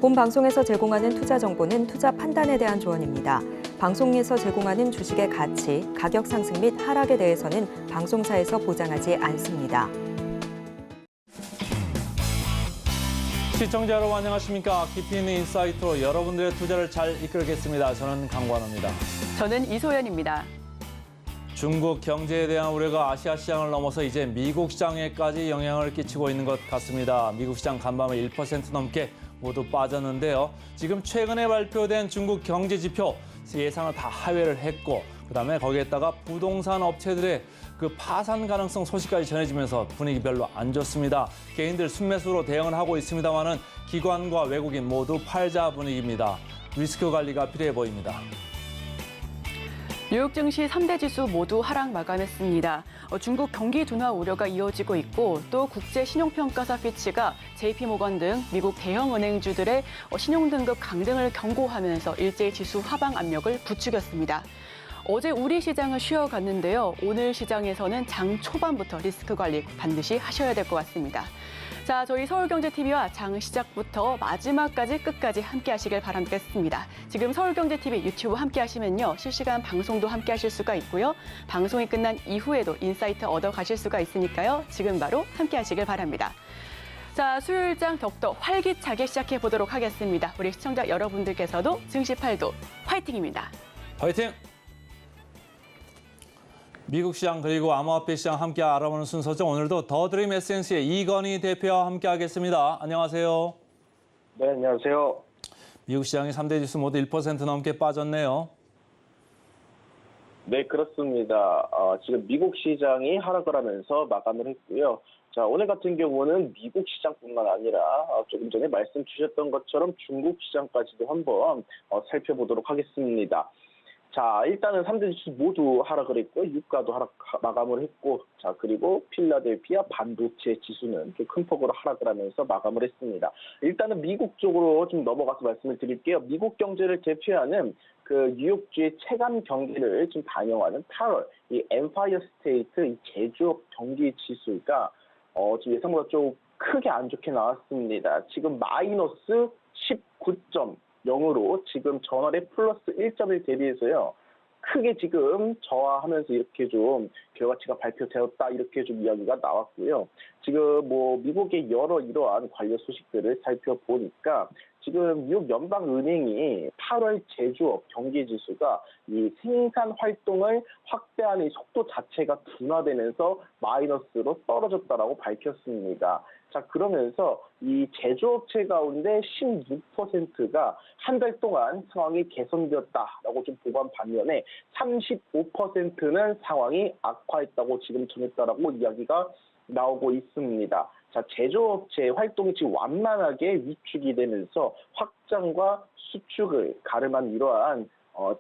본 방송에서 제공하는 투자 정보는 투자 판단에 대한 조언입니다. 방송에서 제공하는 주식의 가치, 가격 상승 및 하락에 대해서는 방송사에서 보장하지 않습니다. 시청자 여러분 안녕하십니까? 깊이 있는 인사이트로 여러분들의 투자를 잘 이끌겠습니다. 저는 강관호입니다. 저는 이소연입니다. 중국 경제에 대한 우려가 아시아 시장을 넘어서 이제 미국 시장에까지 영향을 끼치고 있는 것 같습니다. 미국 시장 간밤에 1% 넘게 모두 빠졌는데요. 지금 최근에 발표된 중국 경제 지표 예상을 다 하회를 했고 그다음에 거기에다가 부동산 업체들의 그 파산 가능성 소식까지 전해지면서 분위기 별로 안 좋습니다. 개인들 순매수로 대응을 하고 있습니다만은 기관과 외국인 모두 팔자 분위기입니다. 리스크 관리가 필요해 보입니다. 뉴욕 증시 3대 지수 모두 하락 마감했습니다. 중국 경기 둔화 우려가 이어지고 있고 또 국제 신용평가사 피치가 JP모건 등 미국 대형 은행주들의 신용 등급 강등을 경고하면서 일제히 지수 하방 압력을 부추겼습니다. 어제 우리 시장을 쉬어갔는데요. 오늘 시장에서는 장 초반부터 리스크 관리 반드시 하셔야 될 것 같습니다. 자, 저희 서울경제TV와 장 시작부터 마지막까지 끝까지 함께 하시길 바라겠습니다. 지금 서울경제TV 유튜브 함께 하시면요. 실시간 방송도 함께 하실 수가 있고요. 방송이 끝난 이후에도 인사이트 얻어 가실 수가 있으니까요. 지금 바로 함께 하시길 바랍니다. 자, 수요일장 더욱더 활기차게 시작해 보도록 하겠습니다. 우리 시청자 여러분들께서도 증시 팔도 화이팅입니다. 화이팅! 미국 시장 그리고 암호화폐 시장 함께 알아보는 순서죠. 오늘도 더드림 에센스의 이건희 대표와 함께 하겠습니다. 안녕하세요. 네, 안녕하세요. 미국 시장이 3대 지수 모두 1% 넘게 빠졌네요. 네, 그렇습니다. 지금 미국 시장이 하락을 하면서 마감을 했고요. 자, 오늘 같은 경우는 미국 시장뿐만 아니라 조금 전에 말씀 주셨던 것처럼 중국 시장까지도 한번 살펴보도록 하겠습니다. 자, 일단은 3대 지수 모두 하락을 했고 유가도 하락 마감을 했고 자, 그리고 필라델피아 반도체 지수는 큰 폭으로 하락을 하면서 마감을 했습니다. 일단은 미국 쪽으로 좀 넘어가서 말씀을 드릴게요. 미국 경제를 대표하는 그 뉴욕주의 체감 경기를 좀 반영하는 8월 이 엠파이어 스테이트 이 제조업 경기 지수가 지금 예상보다 좀 크게 안 좋게 나왔습니다. 지금 마이너스 19.0으로 지금 전월에 플러스 1.1 대비해서요. 크게 지금 저하하면서 이렇게 좀 결과치가 발표되었다 이렇게 좀 이야기가 나왔고요. 지금 뭐 미국의 여러 이러한 관련 소식들을 살펴보니까 지금 미국 연방은행이 8월 제조업 경기지수가 이 생산 활동을 확대하는 이 속도 자체가 둔화되면서 마이너스로 떨어졌다라고 밝혔습니다. 자, 그러면서 이 제조업체 가운데 16%가 한 달 동안 상황이 개선되었다라고 좀 보고한 반면에 35%는 상황이 악화했다고 지금 전했다라고 이야기가 나오고 있습니다. 자, 제조업체 활동이 지금 완만하게 위축이 되면서 확장과 수축을 가름한 이러한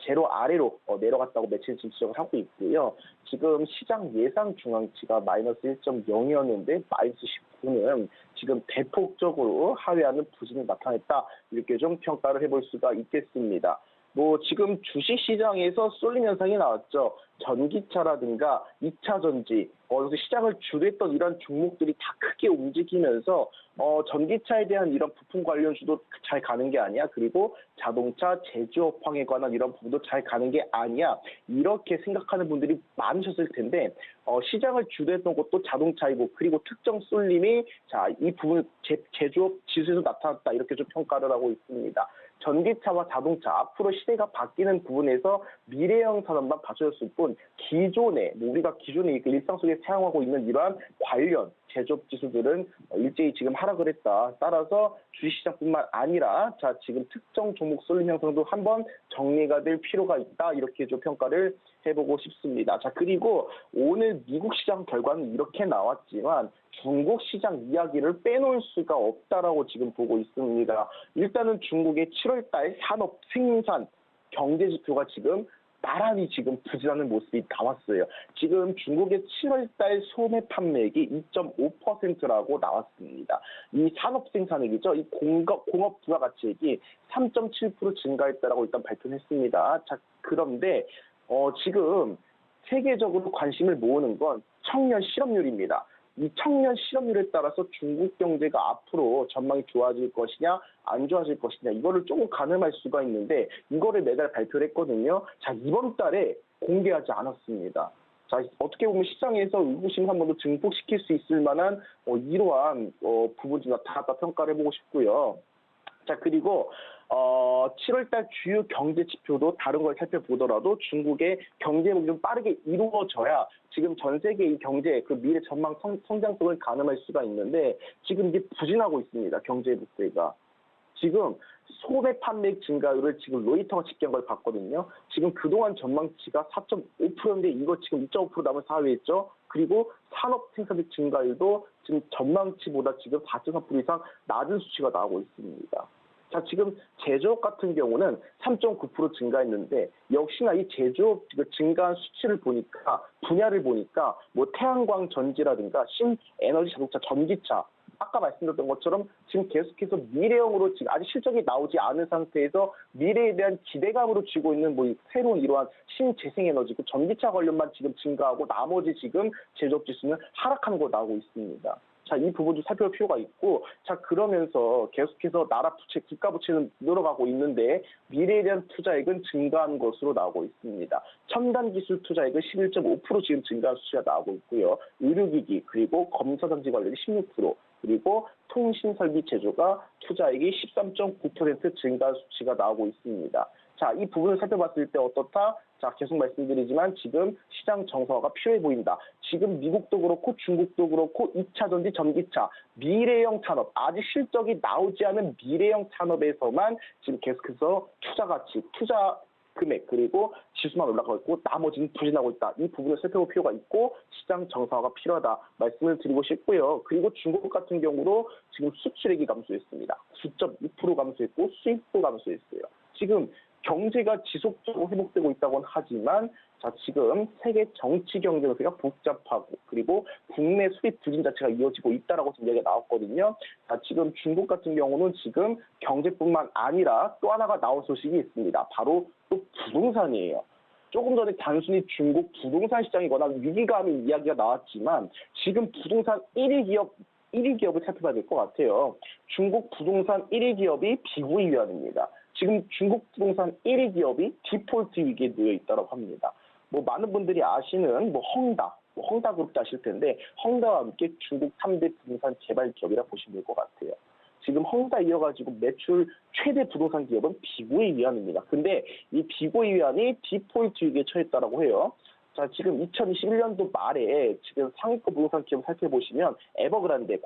제로 아래로 내려갔다고 매체는 지적을 하고 있고요. 지금 시장 예상 중앙치가 마이너스 1.0이었는데 마이너스 19는 지금 대폭적으로 하회하는 부진을 나타냈다. 이렇게 좀 평가를 해볼 수가 있겠습니다. 뭐 지금 주식시장에서 쏠림 현상이 나왔죠. 전기차라든가 2차 전지, 그래서 시장을 주도했던 이런 종목들이 다 크게 움직이면서 전기차에 대한 이런 부품 관련주도 잘 가는 게 아니야. 그리고 자동차 제조업황에 관한 이런 부분도 잘 가는 게 아니야. 이렇게 생각하는 분들이 많으셨을 텐데 시장을 주도했던 것도 자동차이고 그리고 특정 쏠림이 자, 이 부분 제조업 지수에서 나타났다. 이렇게 좀 평가를 하고 있습니다. 전기차와 자동차 앞으로 시대가 바뀌는 부분에서 미래형 산업만 받쳐줬을 뿐 기존에 우리가 기존에 일상 속에 사용하고 있는 이러한 관련 제조업 지수들은 일제히 지금 하락을 했다. 따라서 주식시장뿐만 아니라 자 지금 특정 종목 쏠림 형성도 한번 정리가 될 필요가 있다. 이렇게 좀 평가를 해보고 싶습니다. 자, 그리고 오늘 미국 시장 결과는 이렇게 나왔지만 중국 시장 이야기를 빼놓을 수가 없다라고 지금 보고 있습니다. 일단은 중국의 7월달 산업 생산 경제 지표가 지금 나란히 지금 부진하는 모습이 나왔어요. 지금 중국의 7월달 소매 판매액이 2.5%라고 나왔습니다. 이 산업 생산액이죠. 이 공업 부가가치액이 3.7% 증가했다라고 일단 발표를 했습니다. 자, 그런데 지금 세계적으로 관심을 모으는 건 청년 실업률입니다. 이 청년 실업률에 따라서 중국 경제가 앞으로 전망이 좋아질 것이냐 안 좋아질 것이냐 이거를 조금 가늠할 수가 있는데 이거를 매달 발표를 했거든요. 자, 이번 달에 공개하지 않았습니다. 자, 어떻게 보면 시장에서 의구심 한 번 더 증폭시킬 수 있을 만한 이러한 부분이 나타났다 평가를 해보고 싶고요. 자, 그리고 7월달 주요 경제 지표도 다른 걸 살펴보더라도 중국의 경제 회복이 좀 빠르게 이루어져야 지금 전 세계 이 경제 그 미래 전망 성장성을 가늠할 수가 있는데 지금 이게 부진하고 있습니다. 경제 회복세가. 지금 소매 판매 증가율을 지금 로이터가 집계한 걸 봤거든요. 지금 그동안 전망치가 4.5%인데 이거 지금 2.5% 남은 사회였죠. 그리고 산업 생산액 증가율도 지금 전망치보다 지금 4.4% 이상 낮은 수치가 나오고 있습니다. 자, 지금 제조업 같은 경우는 3.9% 증가했는데 역시나 이 제조업 증가한 수치를 보니까 분야를 보니까 뭐 태양광 전지라든가 신에너지 자동차 전기차 아까 말씀드렸던 것처럼 지금 계속해서 미래형으로 지금 아직 실적이 나오지 않은 상태에서 미래에 대한 기대감으로 쥐고 있는 뭐 새로운 이러한 신재생에너지, 그 전기차 관련만 지금 증가하고 나머지 지금 제조업 지수는 하락하는 거 나오고 있습니다. 자, 이 부분도 살펴볼 필요가 있고, 자, 그러면서 계속해서 나라 부채, 국가 부채는 늘어가고 있는데 미래에 대한 투자액은 증가한 것으로 나오고 있습니다. 첨단 기술 투자액은 11.5% 지금 증가한 수치가 나오고 있고요. 의료기기 그리고 검사장치 관련이 16%. 그리고 통신설비 제조가 투자액이 13.9% 증가한 수치가 나오고 있습니다. 자, 이 부분을 살펴봤을 때 어떻다? 자, 계속 말씀드리지만 지금 시장 정서가 필요해 보인다. 지금 미국도 그렇고 중국도 그렇고 2차 전지, 전기차, 미래형 산업, 아직 실적이 나오지 않은 미래형 산업에서만 지금 계속해서 투자 가치, 투자 금액 그리고 지수만 올라가고 있고 나머지는 부진하고 있다. 이 부분을 살펴볼 필요가 있고 시장 정상화가 필요하다 말씀을 드리고 싶고요. 그리고 중국 같은 경우도 지금 수출액이 감소했습니다. 9.2% 감소했고 수입도 감소했어요. 지금 경제가 지속적으로 회복되고 있다고는 하지만 자, 지금 세계 정치 경제 관계가 복잡하고 그리고 국내 수입 부진 자체가 이어지고 있다라고 지금 이야기가 나왔거든요. 자, 지금 중국 같은 경우는 지금 경제뿐만 아니라 또 하나가 나온 소식이 있습니다. 바로 또 부동산이에요. 조금 전에 단순히 중국 부동산 시장이 워낙 위기감의 이야기가 나왔지만 지금 부동산 1위 기업을 살펴봐야 될 것 같아요. 중국 부동산 1위 기업이 비구이유안입니다. 지금 중국 부동산 1위 기업이 디폴트 위기에 놓여 있다고 합니다. 뭐 많은 분들이 아시는 뭐 헝다 그룹도 아실 텐데 헝다와 함께 중국 3대 부동산 개발 기업이라 보시면 될 것 같아요. 지금 헝다 이어가지고 매출 최대 부동산 기업은 비구이유안입니다. 근데 이 비구이유안이 디폴트 위기에 처했다라고 해요. 자, 지금 2021년도 말에 지금 상위권 부동산 기업 살펴보시면 에버그란데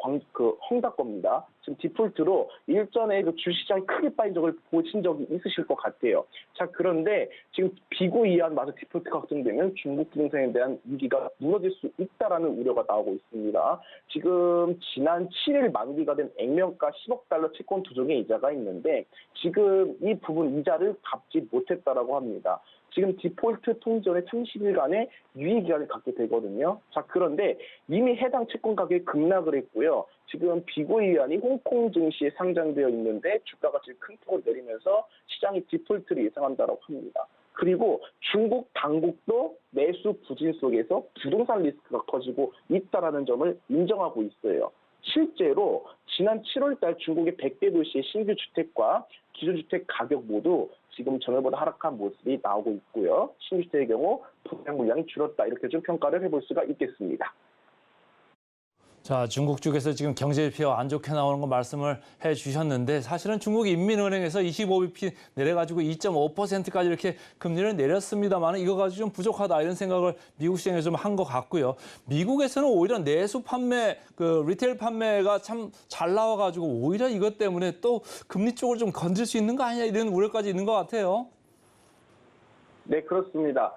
헝다 겁니다. 지금 디폴트로 일전에 그 주시장이 크게 빠진 적을 보신 적이 있으실 것 같아요. 자, 그런데 지금 비구이유안 마저 디폴트가 확정되면 중국 부동산에 대한 위기가 무너질 수 있다라는 우려가 나오고 있습니다. 지금 지난 7일 만기가 된 액면가 10억 달러 채권 2종의 이자가 있는데 지금 이 부분 이자를 갚지 못했다라고 합니다. 지금 디폴트 통지원에 30일간의 유예기간을 갖게 되거든요. 자, 그런데 이미 해당 채권 가격이 급락을 했고요. 지금 비구이유안이 홍콩 증시에 상장되어 있는데 주가가 지금 큰 폭으로 내리면서 시장이 디폴트를 예상한다고 합니다. 그리고 중국 당국도 매수 부진 속에서 부동산 리스크가 커지고 있다는 점을 인정하고 있어요. 실제로 지난 7월 달 중국의 100대 도시의 신규 주택과 기존 주택 가격 모두 지금 전월보다 하락한 모습이 나오고 있고요. 신규 주택의 경우 분양 물량이 줄었다. 이렇게 좀 평가를 해볼 수가 있겠습니다. 자, 중국 쪽에서 지금 경제 지표가 안 좋게 나오는 거 말씀을 해 주셨는데 사실은 중국 인민은행에서 25bp 내려가지고 2.5%까지 이렇게 금리를 내렸습니다만 이거 가지고 좀 부족하다 이런 생각을 미국 시장에서 좀 한 것 같고요. 미국에서는 오히려 내수 판매, 리테일 판매가 참 잘 나와가지고 오히려 이것 때문에 또 금리 쪽을 좀 건질 수 있는 거 아니냐 이런 우려까지 있는 것 같아요. 네, 그렇습니다.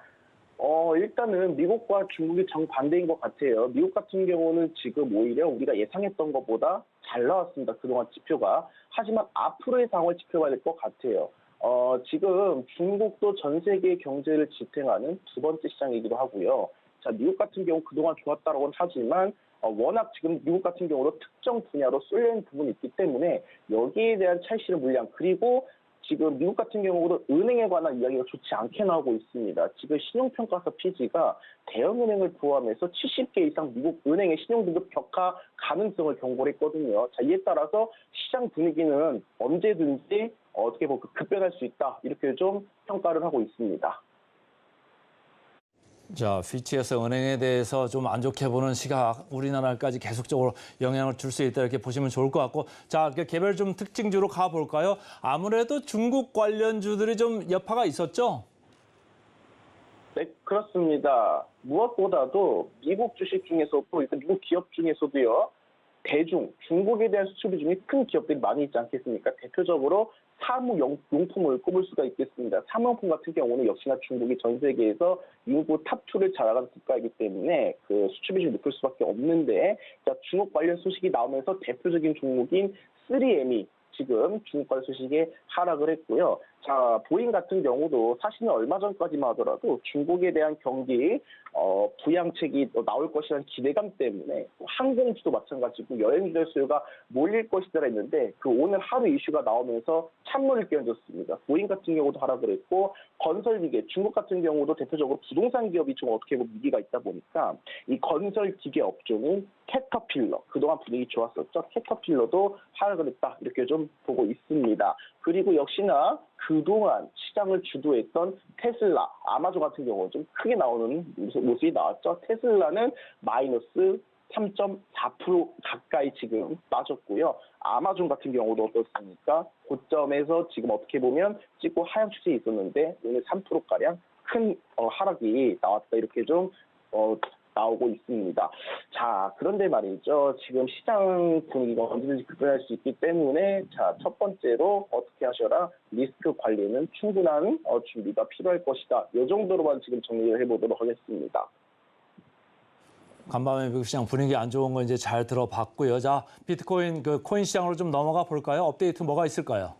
일단은 미국과 중국이 정반대인 것 같아요. 미국 같은 경우는 지금 오히려 우리가 예상했던 것보다 잘 나왔습니다. 그동안 지표가. 하지만 앞으로의 상황을 지켜봐야 될 것 같아요. 지금 중국도 전 세계 경제를 지탱하는 두 번째 시장이기도 하고요. 자, 미국 같은 경우 그동안 좋았다고는 하지만 워낙 지금 미국 같은 경우도 특정 분야로 쏠려있는 부분이 있기 때문에 여기에 대한 찰실의 물량 그리고 지금 미국 같은 경우도 은행에 관한 이야기가 좋지 않게 나오고 있습니다. 지금 신용평가사 피지가 대형은행을 포함해서 70개 이상 미국 은행의 신용등급 격하 가능성을 경고를 했거든요. 자, 이에 따라서 시장 분위기는 언제든지 어떻게 보면 급변할 수 있다. 이렇게 좀 평가를 하고 있습니다. 자, 피치에서 은행에 대해서 좀 안 좋게 보는 시각, 우리나라까지 계속적으로 영향을 줄 수 있다 이렇게 보시면 좋을 것 같고, 자, 개별 좀 특징주로 가볼까요? 아무래도 중국 관련주들이 좀 여파가 있었죠? 네, 그렇습니다. 무엇보다도 미국 주식 중에서도, 일단 미국 기업 중에서도요, 중국에 대한 수출 비중이 큰 기업들이 많이 있지 않겠습니까? 대표적으로 사무용품을 꼽을 수가 있겠습니다. 사무용품 같은 경우는 역시나 중국이 전 세계에서 인구 탑2를 자랑하는 국가이기 때문에 그 수출 비중이 높을 수밖에 없는데, 자, 중국 관련 소식이 나오면서 대표적인 종목인 3M이 지금 중국 관련 소식에 하락을 했고요. 자, 보잉 같은 경우도 사실은 얼마 전까지만 하더라도 중국에 대한 경기 부양책이 나올 것이라는 기대감 때문에 항공주도 마찬가지고 여행자 수요가 몰릴 것이다 했는데 그 오늘 하루 이슈가 나오면서 찬물을 끼얹었습니다. 보잉 같은 경우도 하락을 했고 건설기계, 중국 같은 경우도 대표적으로 부동산 기업이 좀 어떻게 보면 위기가 있다 보니까 이 건설기계 업종인 캐터필러, 그동안 분위기 좋았었죠. 캐터필러도 하락을 했다 이렇게 좀 보고 있습니다. 그리고 역시나 그동안 시장을 주도했던 테슬라, 아마존 같은 경우는 좀 크게 나오는 모습이 나왔죠. 테슬라는 마이너스 3.4% 가까이 지금 빠졌고요. 아마존 같은 경우도 어떻습니까? 고점에서 지금 어떻게 보면 찍고 하향 추세에 있었는데 오늘 3%가량 큰 하락이 나왔다 이렇게 좀 나오고 있습니다. 자, 그런데 말이죠. 지금 시장 분위기가 언제든지 급변할 수 있기 때문에 자, 첫 번째로 어떻게 하셔라? 리스크 관리는 충분한 준비가 필요할 것이다. 이 정도로만 지금 정리를 해보도록 하겠습니다. 간밤에 미국 시장 분위기 안 좋은 거 이제 잘 들어봤고요. 자, 비트코인 코인 시장으로 좀 넘어가 볼까요? 업데이트 뭐가 있을까요?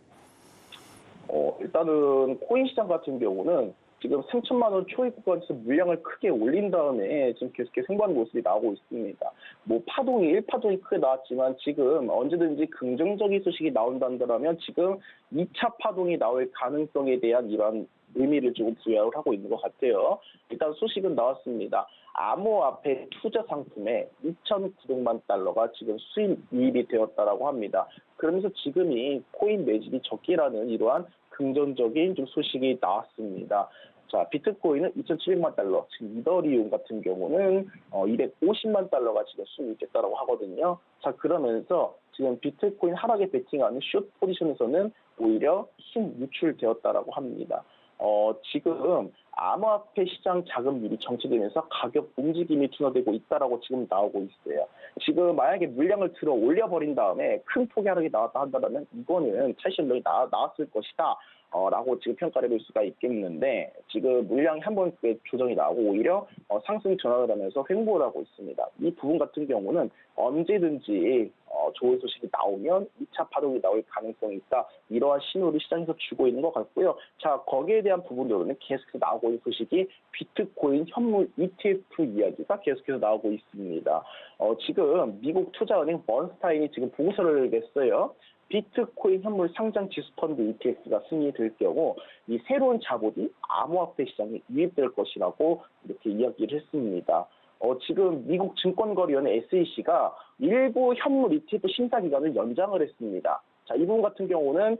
일단은 코인 시장 같은 경우는 지금 3천만 원 초입 구간에서 물량을 크게 올린 다음에 지금 계속해서 횡보하는 모습이 나오고 있습니다. 뭐 1파동이 크게 나왔지만 지금 언제든지 긍정적인 소식이 나온다면 지금 2차 파동이 나올 가능성에 대한 이러한 의미를 좀 부여를 하고 있는 것 같아요. 일단 소식은 나왔습니다. 암호화폐 투자 상품에 2,900만 달러가 지금 수입이 되었다라고 합니다. 그러면서 지금이 코인 매집이 적기라는 이러한 긍정적인 좀 소식이 나왔습니다. 자, 비트코인은 2,700만 달러, 지금 이더리움 같은 경우는 250만 달러가 지금 수익됐다라고 하거든요. 자, 그러면서 지금 비트코인 하락에 베팅하는 숏 포지션에서는 오히려 힘 유출되었다라고 합니다. 지금 암호화폐 시장 자금률이 정체되면서 가격 움직임이 둔화되고 있다라고 지금 나오고 있어요. 지금 만약에 물량을 들어 올려버린 다음에 큰 폭의 하락이 나왔다 한다면 이거는 차익 실력이 나왔을 것이다. 라고 지금 평가를 해볼 수가 있겠는데 지금 물량이 한번 조정이 나오고 오히려 상승 전환을 하면서 횡보를 하고 있습니다. 이 부분 같은 경우는 언제든지 좋은 소식이 나오면 2차 파동이 나올 가능성이 있다. 이러한 신호를 시장에서 주고 있는 것 같고요. 자, 거기에 대한 부분으로는 계속해서 나오고 있는 소식이 비트코인 현물 ETF 이야기가 계속해서 나오고 있습니다. 지금 미국 투자은행 번스타인이 지금 보고서를 냈어요. 비트코인 현물 상장 지수 펀드 ETF가 승인될 경우 이 새로운 자본이 암호화폐 시장에 유입될 것이라고 이렇게 이야기를 했습니다. 지금 미국 증권거래위원회 SEC가 일부 현물 ETF 심사 기간을 연장을 했습니다. 자, 이 부분 같은 경우는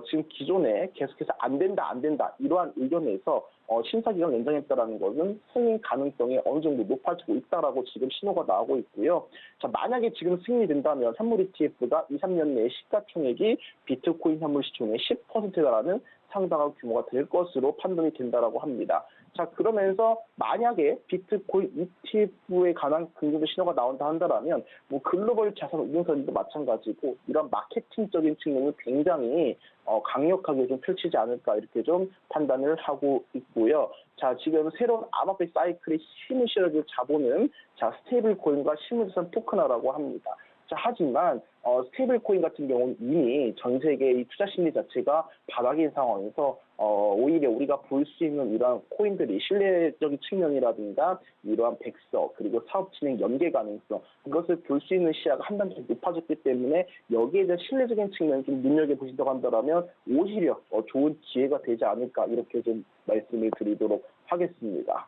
지금 기존에 계속해서 안 된다 이러한 의견에서 심사 기간 연장했다라는 것은 승인 가능성이 어느 정도 높아지고 있다라고 지금 신호가 나오고 있고요. 자, 만약에 지금 승인이 된다면 현물 ETF가 2, 3년 내에 시가총액이 비트코인 현물 시총의 10%에 달하는 상당한 규모가 될 것으로 판단이 된다라고 합니다. 자, 그러면서 만약에 비트코인 ETF에 관한 긍정적 신호가 나온다 한다면 뭐 글로벌 자산 운용사들도 마찬가지고 이런 마케팅적인 측면을 굉장히 강력하게 좀 펼치지 않을까 이렇게 좀 판단을 하고 있고요. 자, 지금 새로운 암호화폐 사이클에 힘을 실어줄 자본은 자, 스테이블 코인과 실물자산 토큰화라고 합니다. 자, 하지만 스테이블 코인 같은 경우는 이미 전 세계의 투자 심리 자체가 바닥인 상황에서 오히려 우리가 볼 수 있는 이러한 코인들이 신뢰적인 측면이라든가 이러한 백서 그리고 사업 진행 연계 가능성 이것을 볼 수 있는 시야가 한 단계 높아졌기 때문에 여기에 대한 신뢰적인 측면을 좀 눈여겨보신다고 한다면 오히려 좋은 기회가 되지 않을까 이렇게 좀 말씀을 드리도록 하겠습니다.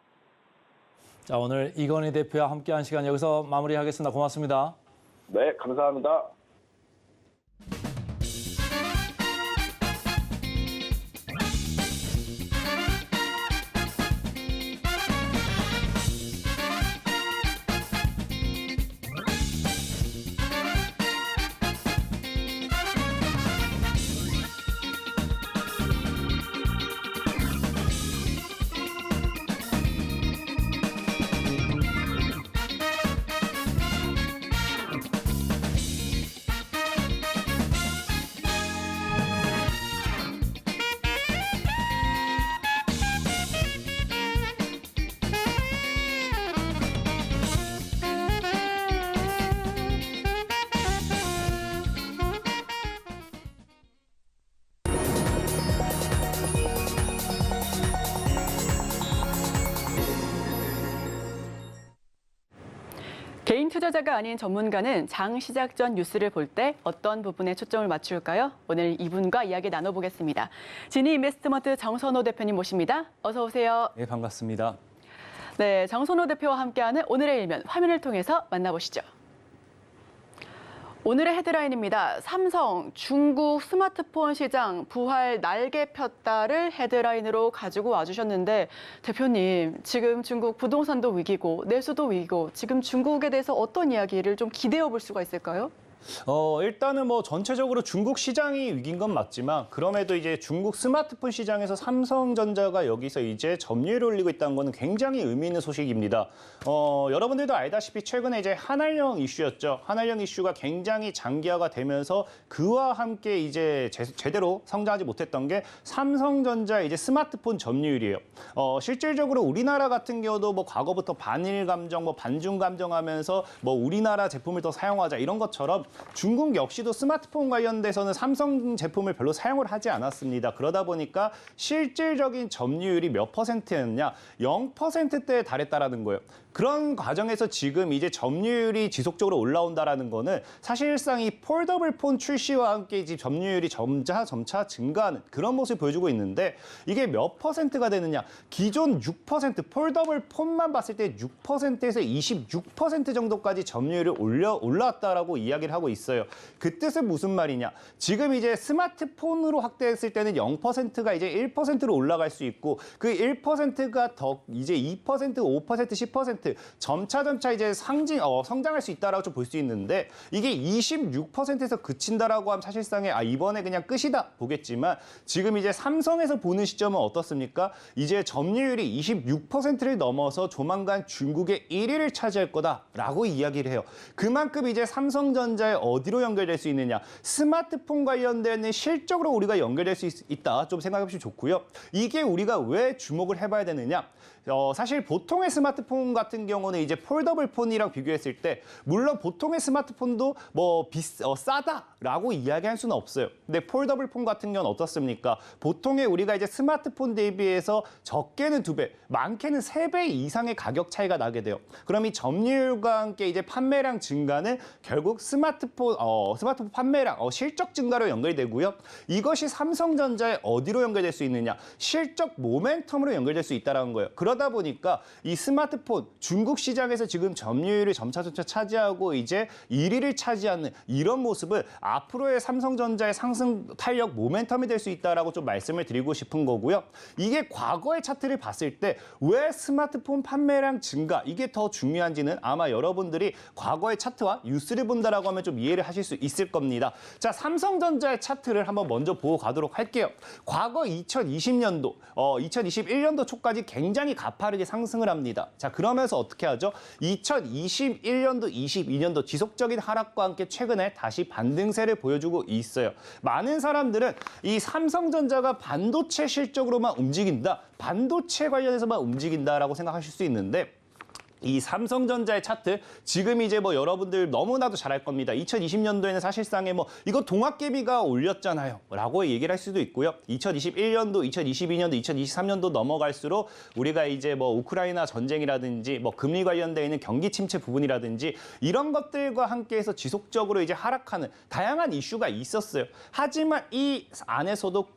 자, 오늘 이건희 대표와 함께한 시간 여기서 마무리하겠습니다. 고맙습니다. 네, 감사합니다. 개인 투자자가 아닌 전문가는 장 시작 전 뉴스를 볼 때 어떤 부분에 초점을 맞출까요? 오늘 이분과 이야기 나눠보겠습니다. 지니 인베스트먼트 정선호 대표님 모십니다. 어서 오세요. 네, 반갑습니다. 네, 정선호 대표와 함께하는 오늘의 일면 화면을 통해서 만나보시죠. 오늘의 헤드라인입니다. 삼성, 중국 스마트폰 시장 부활 날개 폈다를 헤드라인으로 가지고 와주셨는데 대표님, 지금 중국 부동산도 위기고 내수도 위기고 지금 중국에 대해서 어떤 이야기를 좀 기대해 볼 수가 있을까요? 일단은 뭐 전체적으로 중국 시장이 위기인 건 맞지만 그럼에도 이제 중국 스마트폰 시장에서 삼성전자가 여기서 이제 점유율을 올리고 있다는 거는 굉장히 의미 있는 소식입니다. 여러분들도 알다시피 최근에 이제 한알령 이슈였죠. 한알령 이슈가 굉장히 장기화가 되면서 그와 함께 이제 제대로 성장하지 못했던 게 삼성전자의 이제 스마트폰 점유율이에요. 실질적으로 우리나라 같은 경우도 뭐 과거부터 반일 감정, 뭐 반중 감정하면서 뭐 우리나라 제품을 더 사용하자 이런 것처럼 중국 역시도 스마트폰 관련돼서는 삼성 제품을 별로 사용을 하지 않았습니다. 그러다 보니까 실질적인 점유율이 몇 %였냐? 0%대에 달했다라는 거예요. 그런 과정에서 지금 이제 점유율이 지속적으로 올라온다라는 거는 사실상 이 폴더블 폰 출시와 함께 이제 점유율이 점차 증가하는 그런 모습을 보여주고 있는데 이게 몇 %가 되느냐? 기존 6% 폴더블 폰만 봤을 때 6%에서 26% 정도까지 점유율이 올라왔다라고 이야기를 하고 있어요. 그 뜻은 무슨 말이냐? 지금 이제 스마트폰으로 확대했을 때는 0%가 이제 1%로 올라갈 수 있고 그 1%가 더 이제 2%, 5%, 10% 점차 이제 성장할 수 있다라고 좀 볼 수 있는데 이게 26%에서 그친다라고 하면 사실상에 이번에 그냥 끝이다 보겠지만 지금 이제 삼성에서 보는 시점은 어떻습니까? 이제 점유율이 26%를 넘어서 조만간 중국의 1위를 차지할 거다라고 이야기를 해요. 그만큼 이제 삼성전자에 어디로 연결될 수 있느냐? 스마트폰 관련된 실적으로 우리가 연결될 수 있다. 좀 생각해 보시면 좋고요. 이게 우리가 왜 주목을 해봐야 되느냐? 사실 보통의 스마트폰 같은 경우는 이제 폴더블 폰이랑 비교했을 때 물론 보통의 스마트폰도 뭐 싸다라고 이야기할 수는 없어요. 근데 폴더블 폰 같은 경우는 어떻습니까? 보통의 우리가 이제 스마트폰 대비해서 적게는 2배, 많게는 3배 이상의 가격 차이가 나게 돼요. 그럼 이 점유율과 함께 이제 판매량 증가는 결국 스마트폰 판매량, 실적 증가로 연결되고요. 이것이 삼성전자에 어디로 연결될 수 있느냐? 실적 모멘텀으로 연결될 수 있다는 거예요. 그러다 보니까 이 스마트폰 중국 시장에서 지금 점유율을 점차 차지하고 이제 1위를 차지하는 이런 모습은 앞으로의 삼성전자의 상승 탄력 모멘텀이 될 수 있다라고 좀 말씀을 드리고 싶은 거고요. 이게 과거의 차트를 봤을 때 왜 스마트폰 판매량 증가 이게 더 중요한지는 아마 여러분들이 과거의 차트와 뉴스를 본다라고 하면 좀 이해를 하실 수 있을 겁니다. 자, 삼성전자의 차트를 한번 먼저 보고 가도록 할게요. 과거 2020년도, 2021년도 초까지 굉장히 가파르게 상승을 합니다. 자, 그러면서 어떻게 하죠? 2021년도, 22년도 지속적인 하락과 함께 최근에 다시 반등세를 보여주고 있어요. 많은 사람들은 이 삼성전자가 반도체 실적으로만 움직인다, 반도체 관련해서만 움직인다라고 생각하실 수 있는데 이 삼성전자의 차트 지금 이제 뭐 여러분들 너무나도 잘 알 겁니다. 2020년도에는 사실상에 뭐 이거 동학개미가 올렸잖아요 라고 얘기를 할 수도 있고요. 2021년도, 2022년도, 2023년도 넘어갈수록 우리가 이제 뭐 우크라이나 전쟁이라든지 뭐 금리 관련돼 있는 경기 침체 부분이라든지 이런 것들과 함께해서 지속적으로 이제 하락하는 다양한 이슈가 있었어요. 하지만 이 안에서도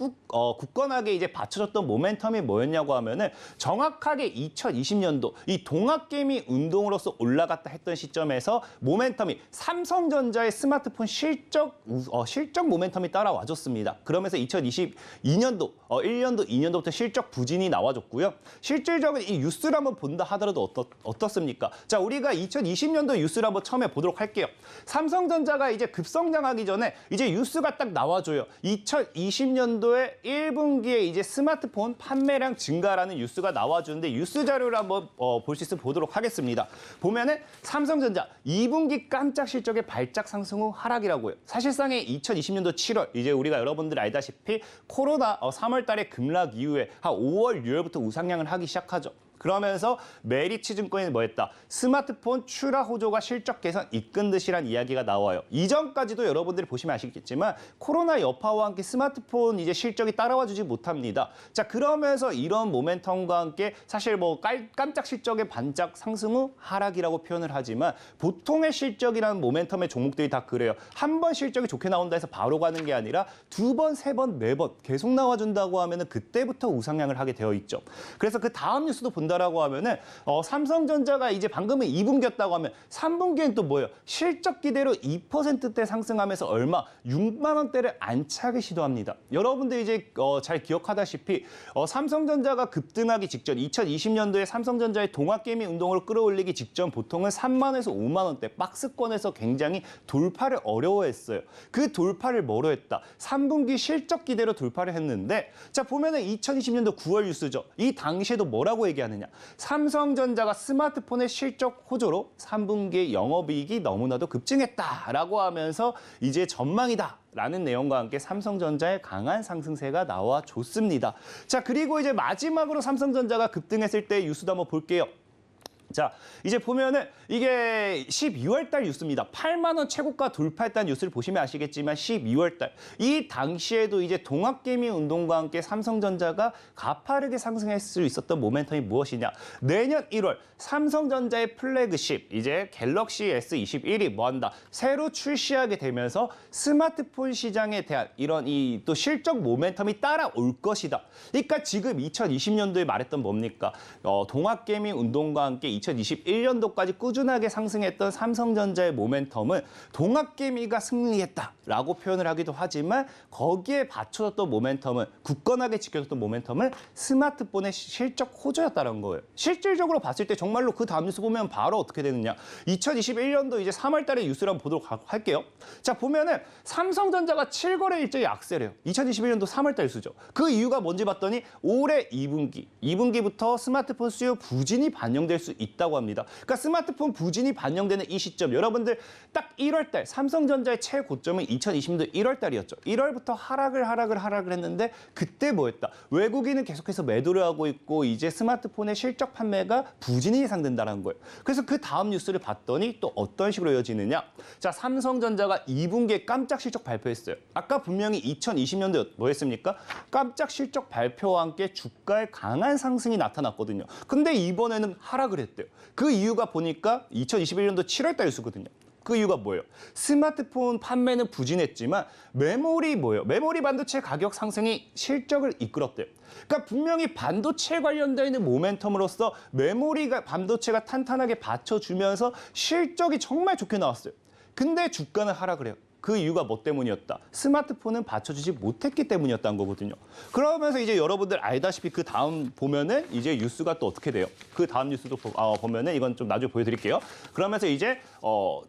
굳건하게 이제 받쳐줬던 모멘텀이 뭐였냐고 하면은 정확하게 2020년도 이 동학개미 운동으로서 올라갔다 했던 시점에서 모멘텀이 삼성전자의 스마트폰 실적 모멘텀이 따라와줬습니다. 그러면서 2022년도, 1년도, 2년도부터 실적 부진이 나와줬고요. 실질적인 이 뉴스를 한번 본다 하더라도 어떻습니까? 자, 우리가 2020년도 뉴스를 한번 처음에 보도록 할게요. 삼성전자가 이제 급성장하기 전에 이제 뉴스가 딱 나와줘요. 2020년도에 1분기에 이제 스마트폰 판매량 증가라는 뉴스가 나와주는데 뉴스 자료를 한번 볼 수 있으면 보도록 하겠습니다. 보면은 삼성전자 2분기 깜짝 실적의 발작 상승 후 하락이라고요. 사실상의 2020년도 7월 이제 우리가 여러분들 알다시피 코로나 3월 달에 급락 이후에 한 5월, 6월부터 우상향을 하기 시작하죠. 그러면서 메리츠증권이 뭐했다? 스마트폰 출하 호조가 실적 개선 이끈 듯이란 이야기가 나와요. 이전까지도 여러분들이 보시면 아시겠지만 코로나 여파와 함께 스마트폰 이제 실적이 따라와주지 못합니다. 자, 그러면서 이런 모멘텀과 함께 사실 뭐 깜짝 실적의 반짝 상승 후 하락이라고 표현을 하지만 보통의 실적이라는 모멘텀의 종목들이 다 그래요. 한 번 실적이 좋게 나온다 해서 바로 가는 게 아니라 두 번, 세 번, 네 번 계속 나와준다고 하면은 그때부터 우상향을 하게 되어 있죠. 그래서 그 다음 뉴스도 본다라고 하면은 삼성전자가 이제 방금은 2분기였다고 하면 3분기엔 또 뭐예요? 실적 기대로 2%대 상승하면서 얼마? 6만 원대를 안착을 시도합니다. 여러분들 이제 잘 기억하다시피 삼성전자가 급등하기 직전 2020년도에 삼성전자의 동학개미 운동으로 끌어올리기 직전 보통은 3만 원에서 5만 원대 박스권에서 굉장히 돌파를 어려워했어요. 그 돌파를 뭐로 했다? 3분기 실적 기대로 돌파를 했는데 자 보면은 2020년도 9월 뉴스죠. 이 당시에도 뭐라고 얘기하느냐? 삼성전자가 스마트폰의 실적 호조로 3분기의 영업이익이 너무나도 급증했다라고 하면서 이제 전망이다. 라는 내용과 함께 삼성전자의 강한 상승세가 나와줬습니다. 자, 그리고 이제 마지막으로 삼성전자가 급등했을 때 뉴스도 한번 볼게요. 자, 이제 보면은 이게 12월 달 뉴스입니다. 8만 원 최고가 돌파했다는 뉴스를 보시면 아시겠지만 12월 달 이 당시에도 이제 동학개미 운동과 함께 삼성전자가 가파르게 상승할 수 있었던 모멘텀이 무엇이냐? 내년 1월 삼성전자의 플래그십 이제 갤럭시 S21이 뭐한다? 새로 출시하게 되면서 스마트폰 시장에 대한 이런 이 또 실적 모멘텀이 따라올 것이다. 그러니까 지금 2020년도에 말했던 뭡니까? 동학개미 운동과 함께 2021년도까지 꾸준하게 상승했던 삼성전자의 모멘텀은 동학개미가 승리했다라고 표현을 하기도 하지만 거기에 받쳐졌던 모멘텀은 굳건하게 지켜졌던 모멘텀은 스마트폰의 실적 호조였다는 거예요. 실질적으로 봤을 때 정말로 그 다음 뉴스 보면 바로 어떻게 되느냐. 2021년도 이제 3월 달에 뉴스를 한번 보도록 할게요. 자, 보면은 삼성전자가 7거래 일정이 악세래요. 2021년도 3월 달 뉴스죠. 그 이유가 뭔지 봤더니 올해 2분기부터 스마트폰 수요 부진이 반영될 수 있다고 합니다. 그러니까 스마트폰 부진이 반영되는 이 시점 여러분들 딱 1월 달 삼성전자의 최고점은 2020년도 1월 달이었죠. 1월부터 하락을 했는데 그때 뭐였다? 외국인은 계속해서 매도를 하고 있고 이제 스마트폰의 실적 판매가 부진이 예상된다는 거예요. 그래서 그 다음 뉴스를 봤더니 또 어떤 식으로 이어지느냐? 자, 삼성전자가 2분기에 깜짝 실적 발표했어요. 아까 분명히 2020년도 뭐 했습니까? 깜짝 실적 발표와 함께 주가의 강한 상승이 나타났거든요. 근데 이번에는 하락을 했대요. 그 이유가 보니까 2021년도 7월 달 뉴스거든요. 그 이유가 뭐예요? 스마트폰 판매는 부진했지만 메모리 뭐예요? 메모리 반도체 가격 상승이 실적을 이끌었대요. 그러니까 분명히 반도체 관련되어 있는 모멘텀으로서 메모리가 반도체가 탄탄하게 받쳐주면서 실적이 정말 좋게 나왔어요. 근데 주가는 하락을 해요. 그 이유가 뭐 때문이었다? 스마트폰은 받쳐주지 못했기 때문이었다는 거거든요. 그러면서 이제 여러분들 알다시피 그 다음 보면은 이제 뉴스가 또 어떻게 돼요? 그 다음 뉴스도 보면은 이건 좀 나중에 보여드릴게요. 그러면서 이제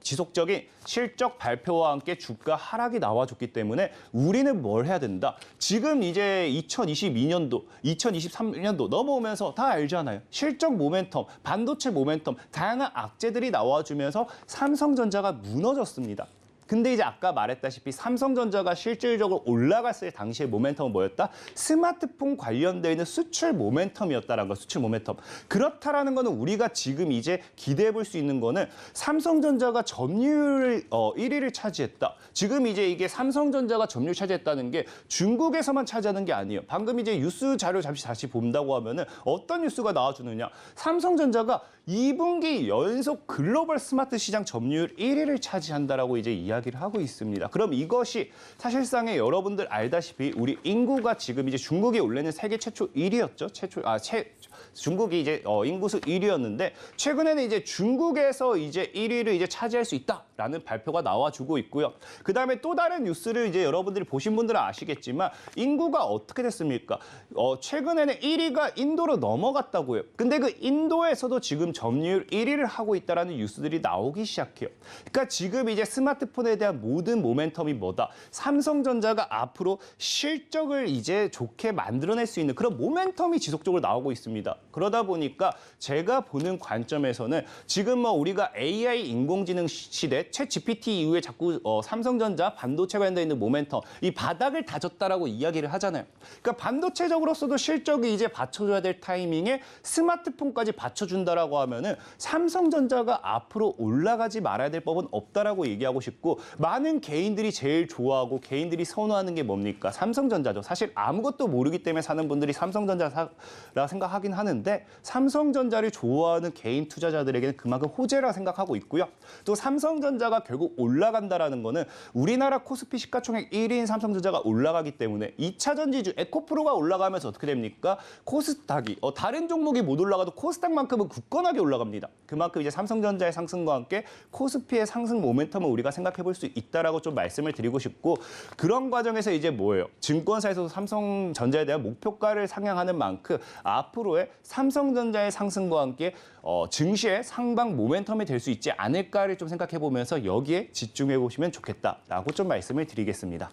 지속적인 실적 발표와 함께 주가 하락이 나와줬기 때문에 우리는 뭘 해야 된다? 지금 이제 2022년도, 2023년도 넘어오면서 다 알잖아요. 실적 모멘텀, 반도체 모멘텀, 다양한 악재들이 나와주면서 삼성전자가 무너졌습니다. 근데 이제 아까 말했다시피 삼성전자가 실질적으로 올라갔을 당시의 모멘텀은 뭐였다? 스마트폰 관련되어 있는 수출 모멘텀이었다라는 거, 수출 모멘텀. 그렇다라는 거는 우리가 지금 이제 기대해 볼 수 있는 거는 삼성전자가 점유율 1위를 차지했다. 지금 이제 이게 삼성전자가 점유율 차지했다는 게 중국에서만 차지하는 게 아니에요. 방금 이제 뉴스 자료 잠시 다시 본다고 하면은 어떤 뉴스가 나와주느냐? 삼성전자가 2분기 연속 글로벌 스마트 시장 점유율 1위를 차지한다라고 이제 이야기를 하고 있습니다. 그럼 이것이 사실상에 여러분들 알다시피 우리 인구가 지금 이제 중국이 원래는 세계 최초 1위였죠. 중국이 이제 인구수 1위였는데 최근에는 이제 중국에서 이제 1위를 이제 차지할 수 있다라는 발표가 나와주고 있고요. 그다음에 또 다른 뉴스를 이제 여러분들이 보신 분들은 아시겠지만 인구가 어떻게 됐습니까? 최근에는 1위가 인도로 넘어갔다고요. 근데 그 인도에서도 지금 점유율 1위를 하고 있다라는 뉴스들이 나오기 시작해요. 그러니까 지금 이제 스마트폰에 대한 모든 모멘텀이 뭐다? 삼성전자가 앞으로 실적을 이제 좋게 만들어낼 수 있는 그런 모멘텀이 지속적으로 나오고 있습니다. 그러다 보니까 제가 보는 관점에서는 지금 뭐 우리가 AI 인공지능 시대, 챗 GPT 이후에 자꾸 삼성전자 반도체 관련돼 있는 모멘텀, 이 바닥을 다졌다라고 이야기를 하잖아요. 그러니까 반도체적으로서도 실적이 이제 받쳐줘야 될 타이밍에 스마트폰까지 받쳐준다라고 하면은 삼성전자가 앞으로 올라가지 말아야 될 법은 없다라고 얘기하고 싶고 많은 개인들이 제일 좋아하고 개인들이 선호하는 게 뭡니까? 삼성전자죠. 사실 아무것도 모르기 때문에 사는 분들이 삼성전자라 생각하긴 하는데 삼성전자를 좋아하는 개인 투자자들에게는 그만큼 호재라 생각하고 있고요. 또 삼성전자가 결국 올라간다라는 거는 우리나라 코스피 시가총액 1위인 삼성전자가 올라가기 때문에 2차 전지주 에코프로가 올라가면서 어떻게 됩니까? 코스닥이 다른 종목이 못 올라가도 코스닥만큼은 굳건하게 올라갑니다. 그만큼 이제 삼성전자의 상승과 함께 코스피의 상승 모멘텀을 우리가 생각해 볼 수 있다라고 좀 말씀을 드리고 싶고 그런 과정에서 이제 뭐예요? 증권사에서도 삼성전자에 대한 목표가를 상향하는 만큼 앞으로의 삼성전자의 상승과 함께 증시의 상방 모멘텀이 될 수 있지 않을까를 좀 생각해 보면서 여기에 집중해 보시면 좋겠다라고 좀 말씀을 드리겠습니다.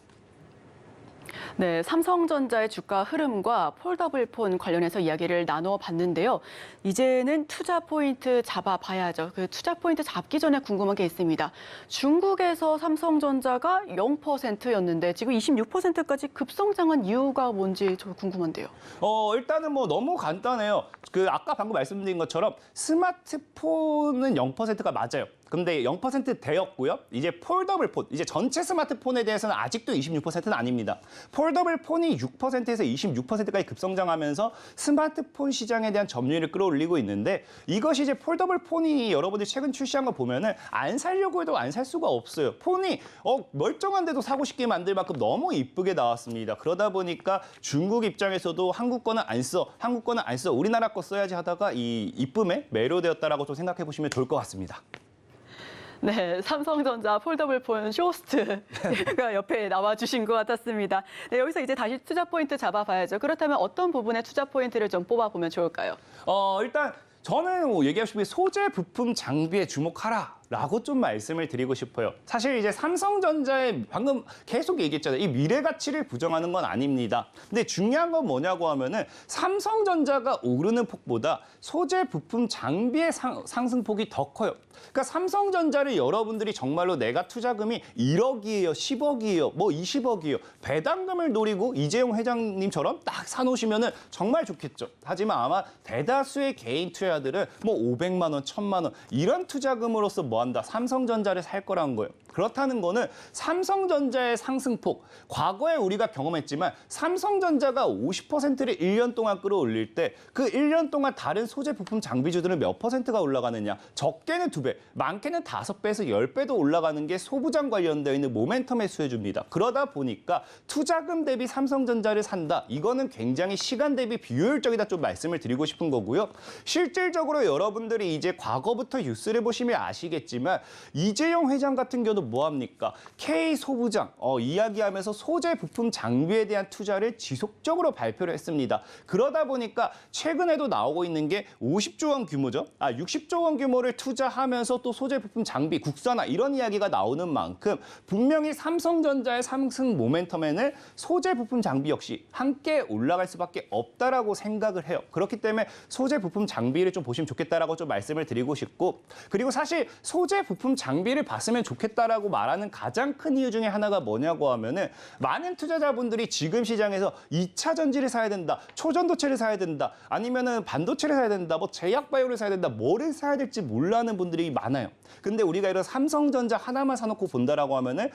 네, 삼성전자의 주가 흐름과 폴더블폰 관련해서 이야기를 나눠봤는데요. 이제는 투자 포인트 잡아봐야죠. 그 투자 포인트 잡기 전에 궁금한 게 있습니다. 중국에서 삼성전자가 0%였는데 지금 26%까지 급성장한 이유가 뭔지 저 궁금한데요. 일단은 뭐 너무 간단해요. 아까 방금 말씀드린 것처럼 스마트폰은 0%가 맞아요. 근데 0%대였고요. 이제 폴더블폰, 이제 전체 스마트폰에 대해서는 아직도 26%는 아닙니다. 폴더블폰이 6%에서 26%까지 급성장하면서 스마트폰 시장에 대한 점유율을 끌어올리고 있는데 이것이 이제 폴더블폰이 여러분들이 최근 출시한 거 보면은 안 사려고 해도 안 살 수가 없어요. 폰이 멀쩡한데도 사고 싶게 만들 만큼 너무 이쁘게 나왔습니다. 그러다 보니까 중국 입장에서도 한국 거는 안 써, 우리나라 거 써야지 하다가 이 이쁨에 매료되었다라고 좀 생각해 보시면 좋을 것 같습니다. 네, 삼성전자 폴더블폰 쇼호스트가 옆에 나와주신 것 같았습니다. 네, 여기서 이제 다시 투자 포인트 잡아봐야죠. 그렇다면 어떤 부분에 투자 포인트를 좀 뽑아보면 좋을까요? 일단 저는 얘기하시면 소재, 부품, 장비에 주목하라라고 좀 말씀을 드리고 싶어요. 사실 이제 삼성전자의 방금 계속 얘기했잖아요. 이 미래 가치를 부정하는 건 아닙니다. 근데 중요한 건 뭐냐고 하면은 삼성전자가 오르는 폭보다 소재, 부품, 장비의 상승폭이 더 커요. 그러니까 삼성전자를 여러분들이 정말로 내가 투자금이 1억이에요, 10억이에요, 뭐 20억이에요. 배당금을 노리고 이재용 회장님처럼 딱 사놓으시면은 정말 좋겠죠. 하지만 아마 대다수의 개인 투자자들은 뭐 500만 원, 1000만 원 이런 투자금으로서 뭐한다? 삼성전자를 살 거라는 거예요. 그렇다는 거는 삼성전자의 상승폭, 과거에 우리가 경험했지만 삼성전자가 50%를 1년 동안 끌어올릴 때 그 1년 동안 다른 소재, 부품, 장비주들은 몇 %가 올라가느냐? 적게는 2배, 많게는 5배에서 10배도 올라가는 게 소부장 관련되어 있는 모멘텀의 수혜주입니다. 그러다 보니까 투자금 대비 삼성전자를 산다. 이거는 굉장히 시간 대비 비효율적이다 좀 말씀을 드리고 싶은 거고요. 실질적으로 여러분들이 이제 과거부터 뉴스를 보시면 아시겠지만 이재용 회장 같은 경우는 뭐합니까? K소부장 이야기하면서 소재, 부품, 장비에 대한 투자를 지속적으로 발표를 했습니다. 그러다 보니까 최근에도 나오고 있는 게 50조 원 규모죠. 60조 원 규모를 투자하면서 또 소재, 부품, 장비, 국산화 이런 이야기가 나오는 만큼 분명히 삼성전자의 상승 모멘텀에는 소재, 부품, 장비 역시 함께 올라갈 수밖에 없다라고 생각을 해요. 그렇기 때문에 소재, 부품, 장비를 좀 보시면 좋겠다라고 좀 말씀을 드리고 싶고 그리고 사실 소재, 부품, 장비를 봤으면 좋겠다 된다라고 말하는 가장 큰 이유 중에 하나가 뭐냐고 하면은 많은 투자자분들이 지금 시장에서 2차 전지를 사야 된다, 초전도체를 사야 된다, 아니면은 반도체를 사야 된다, 뭐 제약바이오를 사야 된다, 뭐를 사야 될지 몰라는 분들이 많아요. 근데 우리가 이런 삼성전자 하나만 사놓고 본다라고 하면은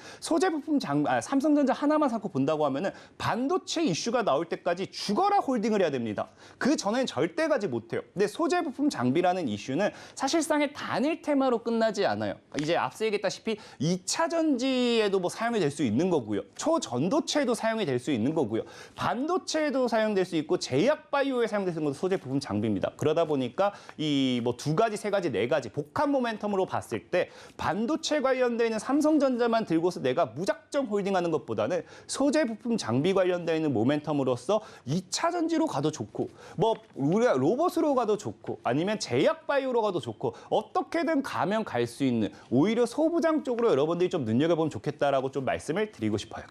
삼성전자 하나만 사놓고 본다고 하면은 반도체 이슈가 나올 때까지 죽어라 홀딩을 해야 됩니다. 그 전에는 절대 가지 못해요. 근데 소재 부품 장비라는 이슈는 사실상의 단일 테마로 끝나지 않아요. 이제 앞서 얘기했다시피 2차 전지에도 뭐 사용이 될 수 있는 거고요. 초전도체에도 사용이 될 수 있는 거고요. 반도체에도 사용될 수 있고 제약 바이오에 사용될 수 있는 것도 소재 부품 장비입니다. 그러다 보니까 이 뭐 2가지, 3가지, 4가지 복합 모멘텀으로 봤을 때 반도체 관련돼 있는 삼성전자만 들고서 내가 무작정 홀딩하는 것보다는 소재 부품 장비 관련돼 있는 모멘텀으로서 2차 전지로 가도 좋고 뭐 우리가 로봇으로 가도 좋고 아니면 제약 바이오로 가도 좋고 어떻게든 가면 갈 수 있는 오히려 소부장 쪽으로 여러분들이 좀 눈여겨보면 좋겠다라고 좀 말씀을 드리고 싶어요.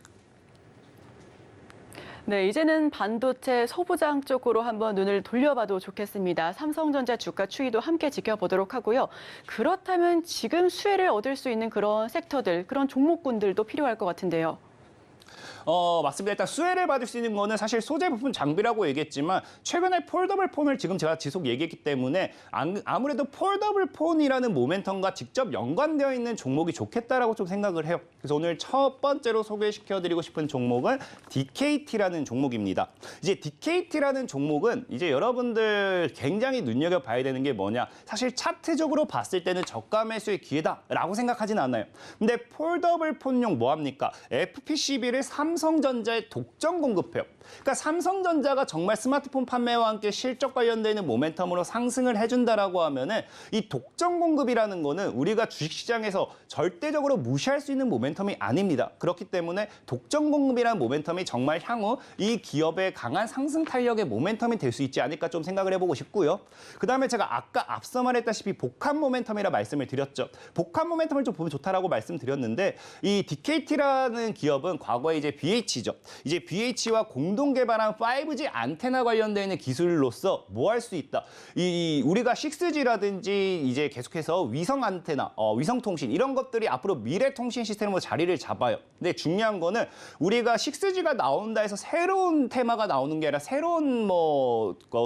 네, 이제는 반도체 소부장 쪽으로 한번 눈을 돌려봐도 좋겠습니다. 삼성전자 주가 추이도 함께 지켜보도록 하고요. 그렇다면 지금 수혜를 얻을 수 있는 그런 섹터들, 그런 종목군들도 필요할 것 같은데요. 맞습니다. 일단 수혜를 받을 수 있는 거는 사실 소재 부품 장비라고 얘기했지만 최근에 폴더블 폰을 지금 제가 지속 얘기했기 때문에 아무래도 폴더블 폰이라는 모멘텀과 직접 연관되어 있는 종목이 좋겠다라고 좀 생각을 해요. 그래서 오늘 첫 번째로 소개시켜드리고 싶은 종목은 DKT라는 종목입니다. 이제 DKT라는 종목은 이제 여러분들 굉장히 눈여겨봐야 되는 게 뭐냐. 사실 차트적으로 봤을 때는 저가 매수의 기회다라고 생각하진 않아요. 근데 폴더블 폰용 뭐합니까? FPCB를 삼성전자에 독점 공급해요. 그러니까 삼성전자가 정말 스마트폰 판매와 함께 실적 관련되는 모멘텀으로 상승을 해준다라고 하면은 이 독점 공급이라는 거는 우리가 주식시장에서 절대적으로 무시할 수 있는 모멘텀이 아닙니다. 그렇기 때문에 독점 공급이라는 모멘텀이 정말 향후 이 기업의 강한 상승 탄력의 모멘텀이 될 수 있지 않을까 좀 생각을 해보고 싶고요. 그다음에 제가 아까 앞서 말했다시피 복합 모멘텀이라 말씀을 드렸죠. 복합 모멘텀을 좀 보면 좋다라고 말씀드렸는데 이 DKT라는 기업은 과거에 이제 BH죠. 이제 BH와 공동 개발한 5G 안테나 관련되어 있는 기술로서 뭐 할 수 있다. 우리가 6G라든지 이제 계속해서 위성 안테나, 위성 통신 이런 것들이 앞으로 미래 통신 시스템으로 자리를 잡아요. 근데 중요한 거는 우리가 6G가 나온다 해서 새로운 테마가 나오는 게 아니라 새로운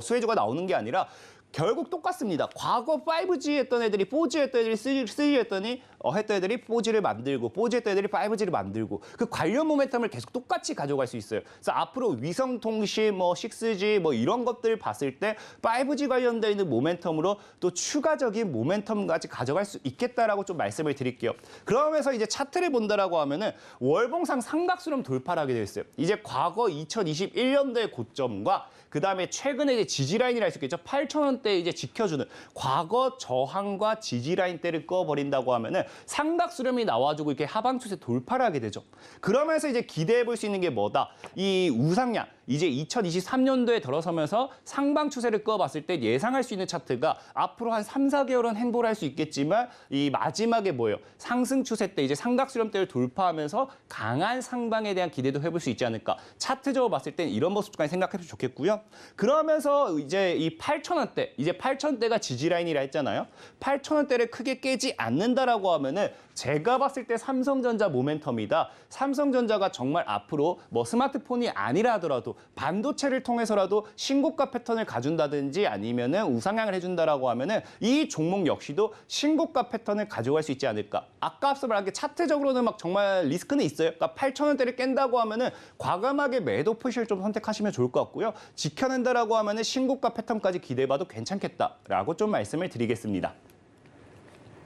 수혜주가 나오는 게 아니라 결국 똑같습니다. 과거 5G 했던 애들이 4G 했던 애들이 3G 했던 애들이 4G를 만들고 4G 했던 애들이 5G를 만들고 그 관련 모멘텀을 계속 똑같이 가져갈 수 있어요. 그래서 앞으로 위성통신, 6G 이런 것들을 봤을 때 5G 관련되어 있는 모멘텀으로 또 추가적인 모멘텀까지 가져갈 수 있겠다라고 좀 말씀을 드릴게요. 그러면서 이제 차트를 본다라고 하면은 월봉상 삼각수렴 돌파를 하게 됐어요. 이제 과거 2021년도의 고점과 그다음에 최근에 이제 지지라인이라 할 수 있겠죠. 8,000원대 이제 지켜주는 과거 저항과 지지라인대를 꺼버린다고 하면은 삼각수렴이 나와주고 이렇게 하방 추세 돌파를 하게 되죠. 그러면서 이제 기대해 볼 수 있는 게 뭐다? 이 우상향. 이제 2023년도에 들어서면서 상방 추세를 꺼봤을 때 예상할 수 있는 차트가 앞으로 한 3, 4개월은 행보를 할 수 있겠지만 이 마지막에 뭐예요? 상승 추세 때 이제 삼각수렴대를 돌파하면서 강한 상방에 대한 기대도 해볼 수 있지 않을까. 차트적으로 봤을 땐 이런 모습까지 생각해도 좋겠고요. 그러면서 이제 이 8,000원대, 이제 8,000원대가 지지라인이라 했잖아요. 8,000원대를 크게 깨지 않는다라고 하면은 제가 봤을 때 삼성전자 모멘텀이다. 삼성전자가 정말 앞으로 스마트폰이 아니라 하더라도 반도체를 통해서라도 신고가 패턴을 가준다든지 아니면은 우상향을 해준다라고 하면은 이 종목 역시도 신고가 패턴을 가져갈 수 있지 않을까. 아까 앞서 말한 게 차트적으로는 막 정말 리스크는 있어요. 그러니까 8,000원대를 깬다고 하면은 과감하게 매도 포지션을 좀 선택하시면 좋을 것 같고요. 지켜낸다라고 하면은 신고가 패턴까지 기대해봐도 괜찮겠다라고 좀 말씀을 드리겠습니다.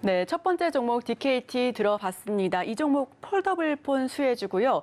네, 첫 번째 종목 DKT 들어봤습니다. 이 종목 폴더블 폰 수혜주고요.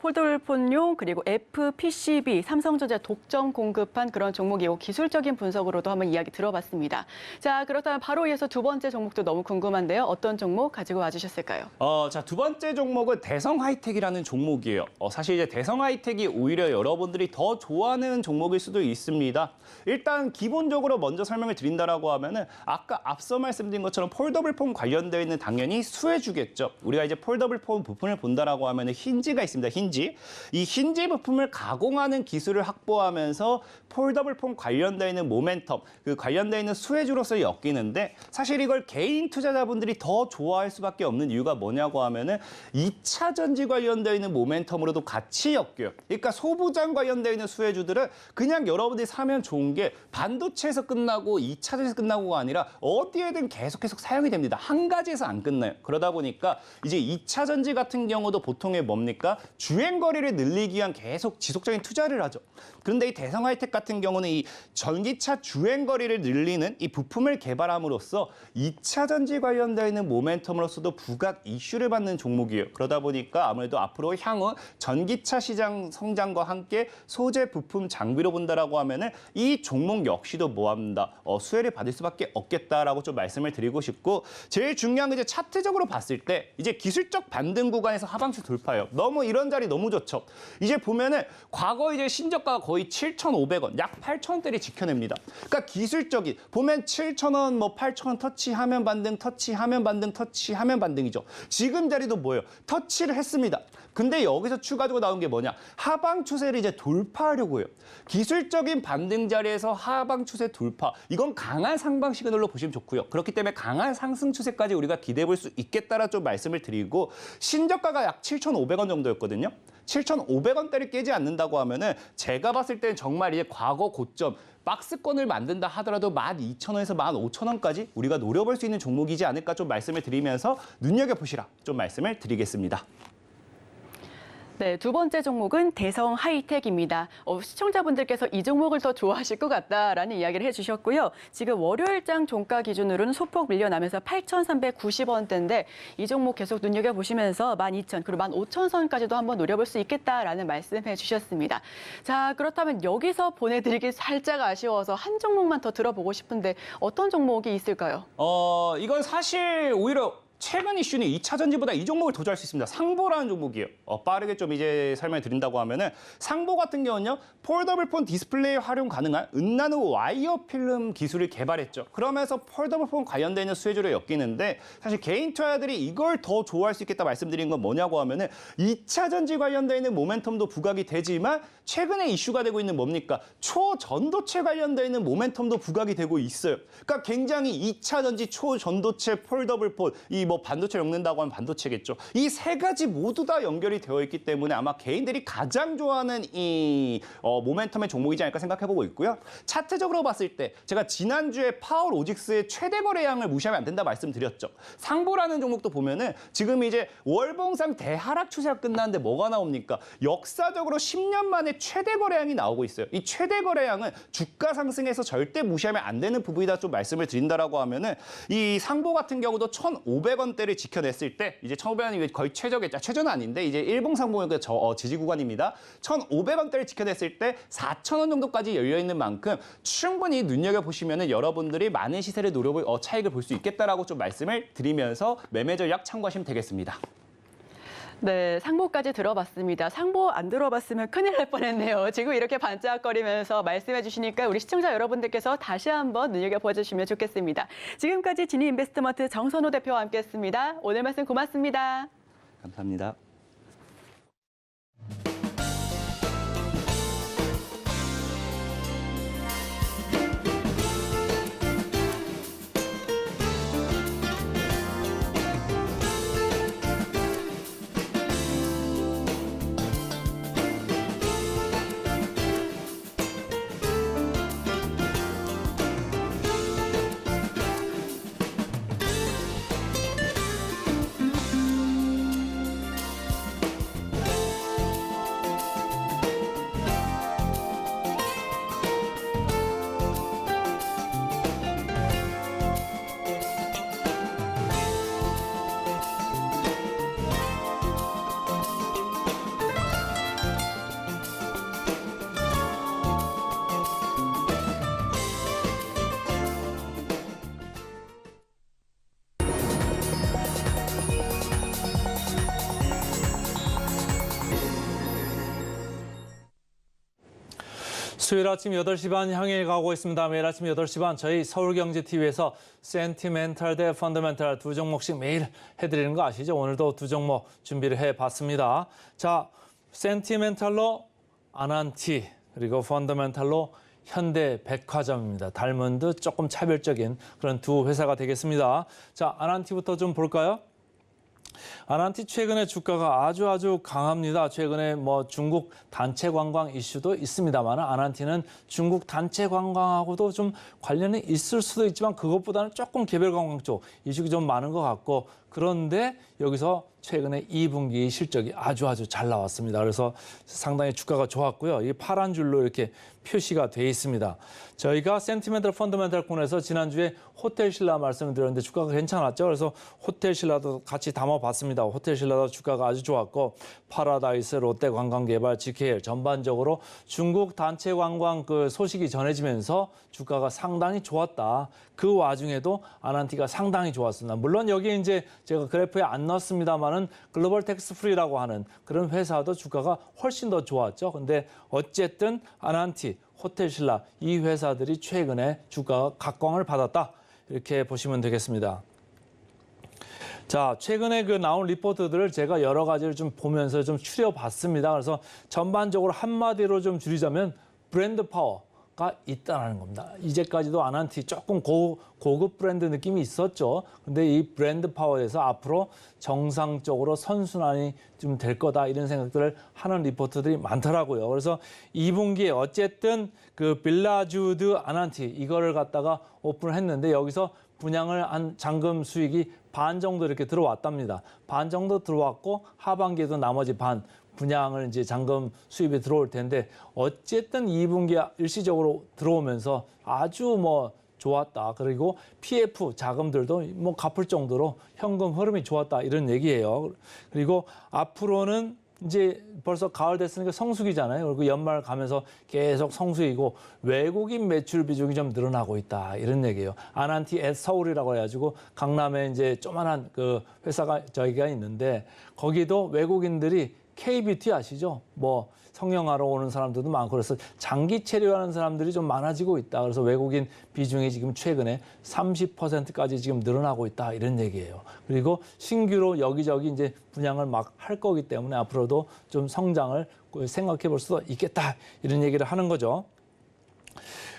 폴더블 폰용 그리고 FPCB 삼성전자 독점 공급한 그런 종목이고 기술적인 분석으로도 한번 이야기 들어봤습니다. 자, 그렇다면 바로 이어서 두 번째 종목도 너무 궁금한데요. 어떤 종목 가지고 와주셨을까요? 자, 두 번째 종목은 대성하이텍이라는 종목이에요. 사실 이제 대성하이텍이 오히려 여러분들이 더 좋아하는 종목일 수도 있습니다. 일단 기본적으로 먼저 설명을 드린다라고 하면은 아까 앞서 말씀드린 것처럼 폴더블 폼 관련되어 있는 당연히 수혜주겠죠. 우리가 이제 폴더블 폼 부품을 본다라고 하면 힌지가 있습니다. 힌지. 이 힌지 부품을 가공하는 기술을 확보하면서 폴더블 폼 관련되어 있는 모멘텀, 그 관련되어 있는 수혜주로서 엮이는데 사실 이걸 개인 투자자분들이 더 좋아할 수밖에 없는 이유가 뭐냐고 하면은 2차 전지 관련되어 있는 모멘텀으로도 같이 엮여요. 그러니까 소부장 관련되어 있는 수혜주들은 그냥 여러분들이 사면 좋은 게 반도체에서 끝나고 2차 전지에서 끝나고가 아니라 어디에든 계속 사용이 됩니다. 한 가지에서 안 끝나요. 그러다 보니까 이제 2차 전지 같은 경우도 보통의 뭡니까? 주행거리를 늘리기 위한 계속 지속적인 투자를 하죠. 그런데 이 대성 하이텍 같은 경우는 이 전기차 주행거리를 늘리는 이 부품을 개발함으로써 2차 전지 관련되어 있는 모멘텀으로서도 부각 이슈를 받는 종목이에요. 그러다 보니까 아무래도 앞으로 향후 전기차 시장 성장과 함께 소재 부품 장비로 본다라고 하면은 이 종목 역시도 뭐합니다. 수혜를 받을 수밖에 없겠다라고 좀 말씀을 드리고 싶고 제일 중요한 게 이제 차트적으로 봤을 때 이제 기술적 반등 구간에서 하방수 돌파예요. 너무 이런 자리 너무 좋죠. 이제 보면은 과거 이제 신저가가 거의 7,500원, 약 8,000원대를 지켜냅니다. 그러니까 기술적인 보면 7,000원, 뭐 8,000원 터치하면 반등, 터치하면 반등, 터치하면 반등이죠. 지금 자리도 뭐예요? 터치를 했습니다. 근데 여기서 추가적으로 나온 게 뭐냐? 하방 추세를 이제 돌파하려고 해요. 기술적인 반등 자리에서 하방 추세 돌파. 이건 강한 상방 시그널로 보시면 좋고요. 그렇기 때문에 강한 상승 추세까지 우리가 기대해 볼 수 있겠다라 좀 말씀을 드리고 신저가가 약 7,500원 정도였거든요. 7,500원대를 깨지 않는다고 하면은 제가 봤을 때는 정말 이제 과거 고점 박스권을 만든다 하더라도 12,000원에서 15,000원까지 우리가 노려볼 수 있는 종목이지 않을까 좀 말씀을 드리면서 눈여겨보시라 좀 말씀을 드리겠습니다. 네, 두 번째 종목은 대성 하이텍입니다. 시청자분들께서 이 종목을 더 좋아하실 것 같다라는 이야기를 해주셨고요. 지금 월요일장 종가 기준으로는 소폭 밀려나면서 8,390원대인데 이 종목 계속 눈여겨보시면서 12,000 그리고 15,000선까지도 한번 노려볼 수 있겠다라는 말씀해 주셨습니다. 자, 그렇다면 여기서 보내드리기 살짝 아쉬워서 한 종목만 더 들어보고 싶은데 어떤 종목이 있을까요? 이건 사실 오히려 최근 이슈는 2차 전지보다 이 종목을 더 좋아할 수 있습니다. 상보라는 종목이에요. 빠르게 좀 이제 설명을 드린다고 하면은 상보 같은 경우는요. 폴더블 폰 디스플레이에 활용 가능한 은나노 와이어 필름 기술을 개발했죠. 그러면서 폴더블 폰 관련되어 있는 수혜주로 엮이는데 사실 개인 투자자들이 이걸 더 좋아할 수 있겠다 말씀드린 건 뭐냐고 하면은 2차 전지 관련되어 있는 모멘텀도 부각이 되지만 최근에 이슈가 되고 있는 뭡니까? 초전도체 관련되어 있는 모멘텀도 부각이 되고 있어요. 그러니까 굉장히 2차 전지, 초전도체, 폴더블 폰, 이 뭐 반도체 엮는다고 하면 반도체겠죠. 이 세 가지 모두 다 연결이 되어 있기 때문에 아마 개인들이 가장 좋아하는 이 모멘텀의 종목이지 않을까 생각해보고 있고요. 차트적으로 봤을 때 제가 지난주에 파워 로직스의 최대 거래량을 무시하면 안 된다 말씀드렸죠. 상보라는 종목도 보면은 지금 이제 월봉상 대하락 추세가 끝났는데 뭐가 나옵니까? 역사적으로 10년 만에 최대 거래량이 나오고 있어요. 이 최대 거래량은 주가 상승에서 절대 무시하면 안 되는 부분이다 좀 말씀을 드린다라고 하면은 이 상보 같은 경우도 1,500원대를 지켜냈을 때 이제 1,500원이 거의 최저겠죠. 최저는 아닌데 이제 일봉상봉의 지지 구간입니다. 1,500원대를 지켜냈을 때 4,000원 정도까지 열려 있는 만큼 충분히 눈여겨 보시면은 여러분들이 많은 시세를 노려볼 차익을 볼 수 있겠다라고 좀 말씀을 드리면서 매매 전략 참고하시면 되겠습니다. 네, 상보까지 들어봤습니다. 상보 안 들어봤으면 큰일 날 뻔했네요. 지금 이렇게 반짝거리면서 말씀해 주시니까 우리 시청자 여러분들께서 다시 한번 눈여겨봐 주시면 좋겠습니다. 지금까지 진이인베스트먼트 정선호 대표와 함께했습니다. 오늘 말씀 고맙습니다. 감사합니다. 수요일 아침 8시 반 향해 가고 있습니다. 매일 아침 8시 반 저희 서울경제TV에서 센티멘탈 대 펀더멘탈 두 종목씩 매일 해드리는 거 아시죠? 오늘도 두 종목 준비를 해봤습니다. 자, 센티멘탈로 아난티 그리고 펀더멘탈로 현대백화점입니다. 닮은 듯 조금 차별적인 그런 두 회사가 되겠습니다. 자, 아난티부터 좀 볼까요? 아난티 최근에 주가가 아주 강합니다. 최근에 뭐 중국 단체 관광 이슈도 있습니다만 아난티는 중국 단체 관광하고도 좀 관련이 있을 수도 있지만 그것보다는 조금 개별 관광 쪽 이슈가 좀 많은 것 같고 그런데 여기서 최근에 2분기 실적이 아주 잘 나왔습니다. 그래서 상당히 주가가 좋았고요. 이 파란 줄로 이렇게 표시가 돼 있습니다. 저희가 센티멘탈 펀더멘탈 코너에서 지난주에 호텔신라 말씀을 드렸는데 주가가 괜찮았죠. 그래서 호텔신라도 같이 담아봤습니다. 호텔신라도 주가가 아주 좋았고 파라다이스, 롯데관광개발, GKL 전반적으로 중국 단체 관광 그 소식이 전해지면서 주가가 상당히 좋았다. 그 와중에도 아난티가 상당히 좋았습니다. 물론 여기에 이제 제가 그래프에 안 넣었습니다만은 글로벌 텍스 프리라고 하는 그런 회사도 주가가 훨씬 더 좋았죠. 근데 어쨌든 아난티, 호텔신라 이 회사들이 최근에 주가가 각광을 받았다. 이렇게 보시면 되겠습니다. 자, 최근에 그 나온 리포트들을 제가 여러 가지를 좀 보면서 좀 추려봤습니다. 그래서 전반적으로 한마디로 좀 줄이자면 브랜드 파워가 있다는 겁니다. 이제까지도 아난티 조금 고급 브랜드 느낌이 있었죠. 근데 이 브랜드 파워에서 앞으로 정상적으로 선순환이 좀 될 거다 이런 생각들을 하는 리포트들이 많더라고요. 그래서 2분기에 어쨌든 그 빌라주드 아난티 이거를 갖다가 오픈을 했는데 여기서 분양을 한 잔금 수익이 반 정도 이렇게 들어왔답니다. 반 정도 들어왔고 하반기에도 나머지 반 분양을 이제 잔금 수입이 들어올 텐데 어쨌든 2분기에 일시적으로 들어오면서 아주 뭐 좋았다. 그리고 PF 자금들도 뭐 갚을 정도로 현금 흐름이 좋았다. 이런 얘기예요. 그리고 앞으로는 이제 벌써 가을 됐으니까 성수기잖아요. 그리고 연말 가면서 계속 성수기고 외국인 매출 비중이 좀 늘어나고 있다. 이런 얘기예요. 아난티 앳 서울이라고 해가지고 강남에 이제 조만한 그 회사가 저희가 있는데 거기도 외국인들이 K뷰티 아시죠? 뭐 성형하러 오는 사람들도 많고 그래서 장기 체류하는 사람들이 좀 많아지고 있다. 그래서 외국인 비중이 지금 최근에 30%까지 지금 늘어나고 있다. 이런 얘기예요. 그리고 신규로 여기저기 이제 분양을 막 할 거기 때문에 앞으로도 좀 성장을 생각해 볼 수도 있겠다. 이런 얘기를 하는 거죠.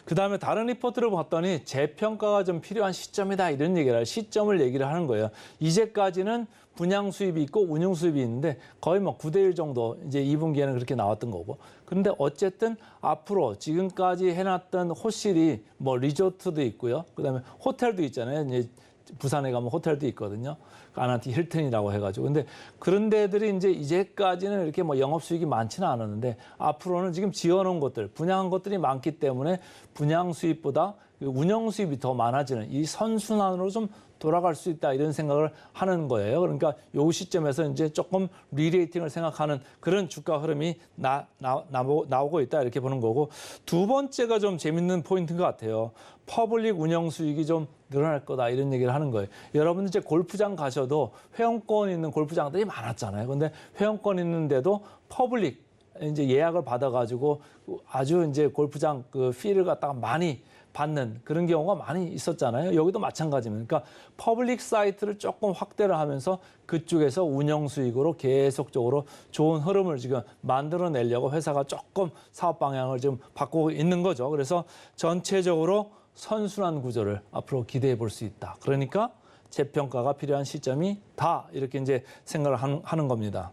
그다음에 다른 리포트를 봤더니 재평가가 좀 필요한 시점이다 이런 시점을 얘기를 하는 거예요. 이제까지는 분양 수입이 있고 운영 수입이 있는데 거의 뭐 9대1 정도 이제 2분기에는 그렇게 나왔던 거고. 그런데 어쨌든 앞으로 지금까지 해놨던 호실이 뭐 리조트도 있고요. 그다음에 호텔도 있잖아요. 이제 부산에 가면 호텔도 있거든요. 아난티 힐튼이라고 해가지고. 근데 그런 데들이 이제까지는 이렇게 뭐 영업 수익이 많지는 않았는데 앞으로는 지금 지어놓은 것들, 분양한 것들이 많기 때문에 분양 수입보다 운영 수입이 더 많아지는 이 선순환으로 좀 돌아갈 수 있다 이런 생각을 하는 거예요. 그러니까 요 시점에서 이제 조금 리레이팅을 생각하는 그런 주가 흐름이 나오고 있다 이렇게 보는 거고 두 번째가 좀 재밌는 포인트인 것 같아요. 퍼블릭 운영 수익이 좀 늘어날 거다 이런 얘기를 하는 거예요. 여러분들 이제 골프장 가셔도 회원권 있는 골프장들이 많았잖아요. 근데 회원권 있는데도 퍼블릭 이제 예약을 받아가지고 아주 이제 골프장 그 피를 갖다가 많이 받는 그런 경우가 많이 있었잖아요. 여기도 마찬가지입니다. 그러니까 퍼블릭 사이트를 조금 확대를 하면서 그쪽에서 운영 수익으로 계속적으로 좋은 흐름을 지금 만들어내려고 회사가 조금 사업 방향을 좀 바꾸고 있는 거죠. 그래서 전체적으로 선순환 구조를 앞으로 기대해 볼 수 있다. 그러니까 재평가가 필요한 시점이 다 이렇게 이제 생각을 하는 겁니다.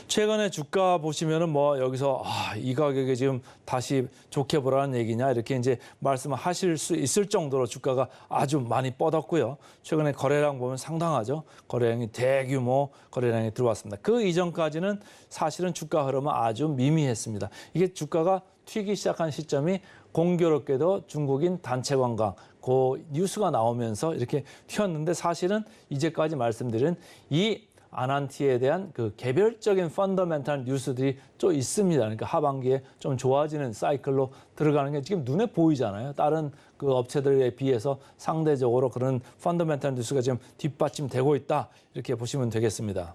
최근에 주가 보시면은 뭐 여기서 이 가격에 지금 다시 좋게 보라는 얘기냐 이렇게 이제 말씀을 하실 수 있을 정도로 주가가 아주 많이 뻗었고요. 최근에 거래량 보면 상당하죠. 거래량이 대규모 거래량이 들어왔습니다. 그 이전까지는 사실은 주가 흐름은 아주 미미했습니다. 이게 주가가 튀기 시작한 시점이 공교롭게도 중국인 단체 관광 그 뉴스가 나오면서 이렇게 튀었는데 사실은 이제까지 말씀드린 이 아난티에 대한 그 개별적인 펀더멘탈 뉴스들이 좀 있습니다. 그러니까 하반기에 좀 좋아지는 사이클로 들어가는 게 지금 눈에 보이잖아요. 다른 그 업체들에 비해서 상대적으로 그런 펀더멘탈 뉴스가 지금 뒷받침되고 있다. 이렇게 보시면 되겠습니다.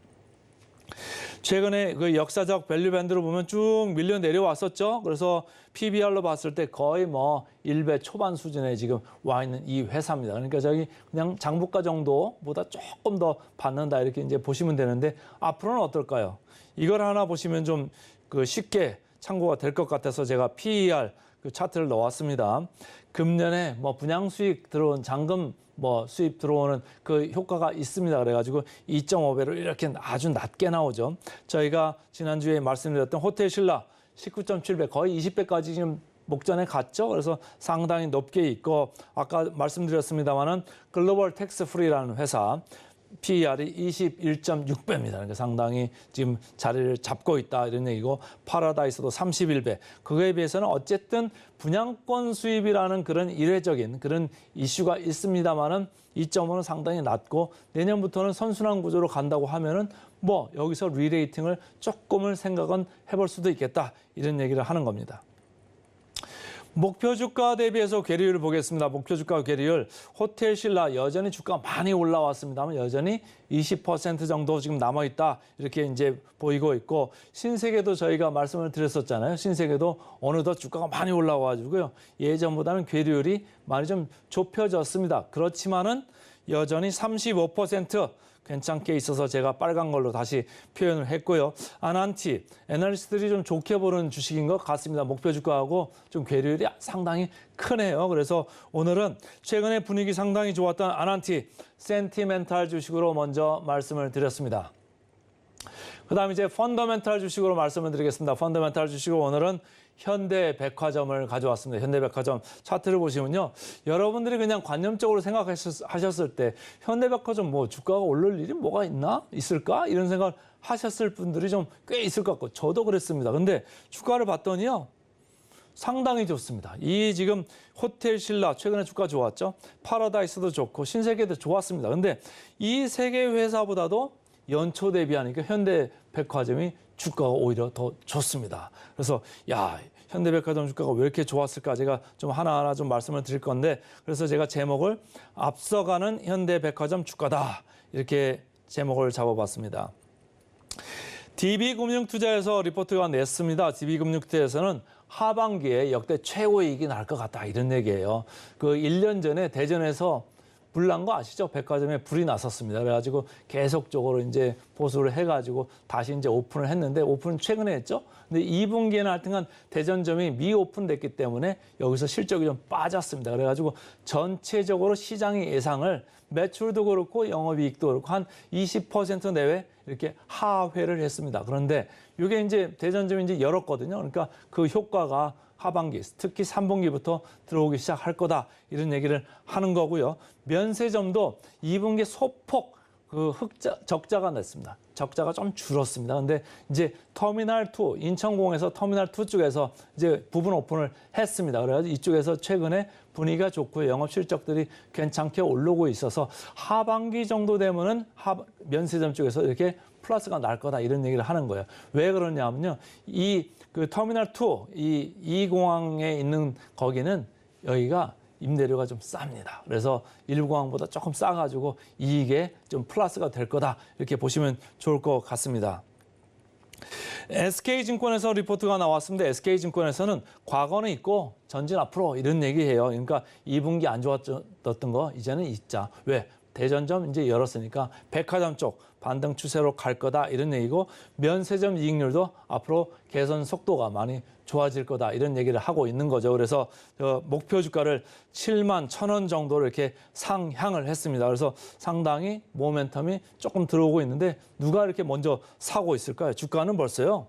최근에 그 역사적 밸류 밴드로 보면 쭉 밀려 내려왔었죠. 그래서 PBR로 봤을 때 거의 뭐 1배 초반 수준에 지금 와 있는 이 회사입니다. 그러니까 저기 그냥 장부가 정도보다 조금 더 받는다 이렇게 이제 보시면 되는데 앞으로는 어떨까요? 이걸 하나 보시면 좀 그 쉽게 참고가 될 것 같아서 제가 PER 그 차트를 넣었습니다. 금년에 뭐 분양 수익 들어온 잔금 뭐 수입 들어오는 그 효과가 있습니다. 그래가지고 2.5배로 이렇게 아주 낮게 나오죠. 저희가 지난주에 말씀드렸던 호텔 신라 19.7배 거의 20배까지 지금 목전에 갔죠. 그래서 상당히 높게 있고 아까 말씀드렸습니다마는 글로벌 텍스 프리라는 회사 PER이 21.6배입니다. 그러니까 상당히 지금 자리를 잡고 있다 이런 얘기고 파라다이스도 31배. 그거에 비해서는 어쨌든 분양권 수입이라는 그런 이례적인 그런 이슈가 있습니다만은 2.5는 상당히 낮고 내년부터는 선순환 구조로 간다고 하면은 뭐 여기서 리레이팅을 조금은 생각은 해볼 수도 있겠다 이런 얘기를 하는 겁니다. 목표 주가 대비해서 괴리율을 보겠습니다. 목표 주가 괴리율 호텔 신라 여전히 주가가 많이 올라왔습니다만 여전히 20% 정도 지금 남아 있다 이렇게 이제 보이고 있고 신세계도 저희가 말씀을 드렸었잖아요. 신세계도 어느덧 주가가 많이 올라와가지고요 예전보다는 괴리율이 많이 좀 좁혀졌습니다. 그렇지만은 여전히 35% 괜찮게 있어서 제가 빨간 걸로 다시 표현을 했고요. 아난티, 애널리스트들이 좀 좋게 보는 주식인 것 같습니다. 목표 주가하고 좀 괴리율이 상당히 크네요. 그래서 오늘은 최근에 분위기 상당히 좋았던 아난티, 센티멘탈 주식으로 먼저 말씀을 드렸습니다. 그 다음에 이제 펀더멘탈 주식으로 말씀을 드리겠습니다. 펀더멘탈 주식으로 오늘은 현대백화점을 가져왔습니다. 현대백화점 차트를 보시면요. 여러분들이 그냥 관념적으로 생각하셨을 때 현대백화점 뭐 주가가 오를 일이 뭐가 있을까? 이런 생각을 하셨을 분들이 좀 꽤 있을 것 같고 저도 그랬습니다. 근데 주가를 봤더니요. 상당히 좋습니다. 이 지금 호텔 신라 최근에 주가 좋았죠. 파라다이스도 좋고 신세계도 좋았습니다. 근데 이 세 개 회사보다도 연초 대비하니까 현대백화점이 주가가 오히려 더 좋습니다. 그래서 야 현대백화점 주가가 왜 이렇게 좋았을까 제가 좀 하나하나 좀 말씀을 드릴 건데 그래서 제가 제목을 앞서가는 현대백화점 주가다 이렇게 제목을 잡아봤습니다. DB금융투자에서 리포트가 냈습니다. DB금융투자에서는 하반기에 역대 최고이익이 날 것 같다 이런 얘기예요. 그 1년 전에 대전에서 불 난 거 아시죠? 백화점에 불이 났었습니다. 그래가지고 계속적으로 이제 보수를 해가지고 다시 이제 오픈을 했는데 오픈은 최근에 했죠. 근데 2분기에는 하여튼간 대전점이 미오픈됐기 때문에 여기서 실적이 좀 빠졌습니다. 그래가지고 전체적으로 시장의 예상을 매출도 그렇고 영업이익도 그렇고 한 20% 내외 이렇게 하회를 했습니다. 그런데 이게 이제 대전점이 이제 열었거든요. 그러니까 그 효과가 하반기, 특히 3분기부터 들어오기 시작할 거다. 이런 얘기를 하는 거고요. 면세점도 2분기 소폭 적자가 났습니다. 적자가 좀 줄었습니다. 근데 이제 터미널 2, 인천공에서 터미널 2 쪽에서 이제 부분 오픈을 했습니다. 그래가지고 이쪽에서 최근에 분위기가 좋고 영업 실적들이 괜찮게 오르고 있어서 하반기 정도 되면은 면세점 쪽에서 이렇게 플러스가 날 거다 이런 얘기를 하는 거예요. 왜 그러냐면요. 그 터미널 2, 이 공항에 있는 거기는 여기가 임대료가 좀 쌉니다. 그래서 일부 공항보다 조금 싸가지고 이익에 좀 플러스가 될 거다. 이렇게 보시면 좋을 것 같습니다. SK증권에서 리포트가 나왔습니다. SK증권에서는 과거는 있고 전진 앞으로 이런 얘기해요. 그러니까 2분기 안 좋았던 거 이제는 있자. 왜? 대전점 이제 열었으니까 백화점 쪽 반등 추세로 갈 거다 이런 얘기고 면세점 이익률도 앞으로 개선 속도가 많이 좋아질 거다 이런 얘기를 하고 있는 거죠. 그래서 목표 주가를 71,000원 정도로 이렇게 상향을 했습니다. 그래서 상당히 모멘텀이 조금 들어오고 있는데 누가 이렇게 먼저 사고 있을까요? 주가는 벌써요.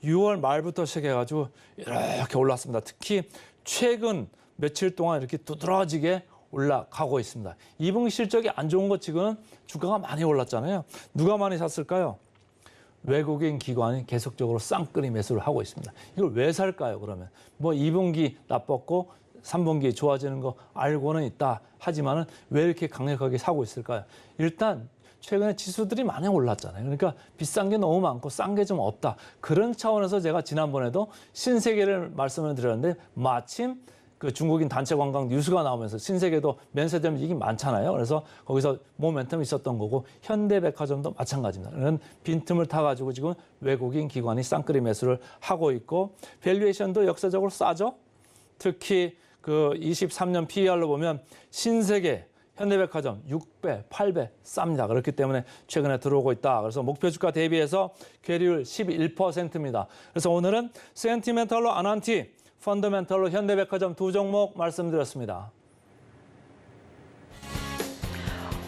6월 말부터 시작해가지고 이렇게 올랐습니다. 특히 최근 며칠 동안 이렇게 두드러지게 올라가고 있습니다. 2분기 실적이 안 좋은 것 치고는 주가가 많이 올랐잖아요. 누가 많이 샀을까요? 외국인 기관이 계속적으로 쌍끌이 매수를 하고 있습니다. 이걸 왜 살까요, 그러면? 뭐 2분기 나빴고 3분기 좋아지는 거 알고는 있다. 하지만은 왜 이렇게 강력하게 사고 있을까요? 일단 최근에 지수들이 많이 올랐잖아요. 그러니까 비싼 게 너무 많고 싼 게 좀 없다. 그런 차원에서 제가 지난번에도 신세계를 말씀을 드렸는데 마침 그 중국인 단체 관광 뉴스가 나오면서 신세계도 면세점 이익이 많잖아요. 그래서 거기서 모멘텀이 있었던 거고 현대백화점도 마찬가지입니다. 그런 빈틈을 타가지고 지금 외국인 기관이 쌍끌이 매수를 하고 있고 밸류에이션도 역사적으로 싸죠. 특히 그 23년 PER로 보면 신세계 현대백화점 6배, 8배 쌉니다. 그렇기 때문에 최근에 들어오고 있다. 그래서 목표 주가 대비해서 괴리율 11%입니다. 그래서 오늘은 센티멘털로 아난티, 펀더멘털로 현대백화점 두 종목 말씀드렸습니다.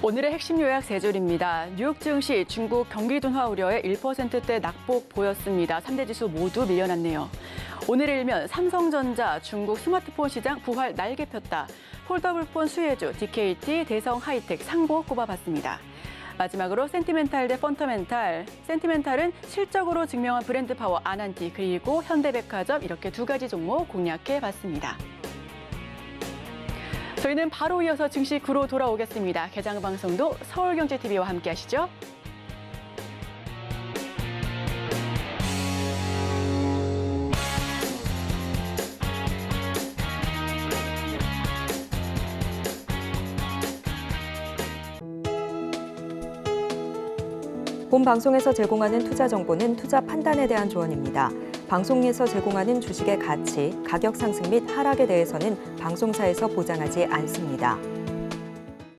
오늘의 핵심 요약 세 줄입니다. 뉴욕 증시 중국 경기 둔화 우려에 1%대 낙폭 보였습니다. 3대 지수 모두 밀려났네요. 오늘의 일면 삼성전자 중국 스마트폰 시장 부활 날개 폈다. 폴더블폰 수혜주 DKT, 대성 하이텍 상보 꼽아봤습니다. 마지막으로 센티멘탈 대 펀더멘탈. 센티멘탈은 실적으로 증명한 브랜드 파워 아난티 그리고 현대백화점 이렇게 두 가지 종목 공략해봤습니다. 저희는 바로 이어서 증시 구로 돌아오겠습니다. 개장 방송도 서울경제TV와 함께하시죠. 본 방송에서 제공하는 투자 정보는 투자 판단에 대한 조언입니다. 방송에서 제공하는 주식의 가치, 가격 상승 및 하락에 대해서는 방송사에서 보장하지 않습니다.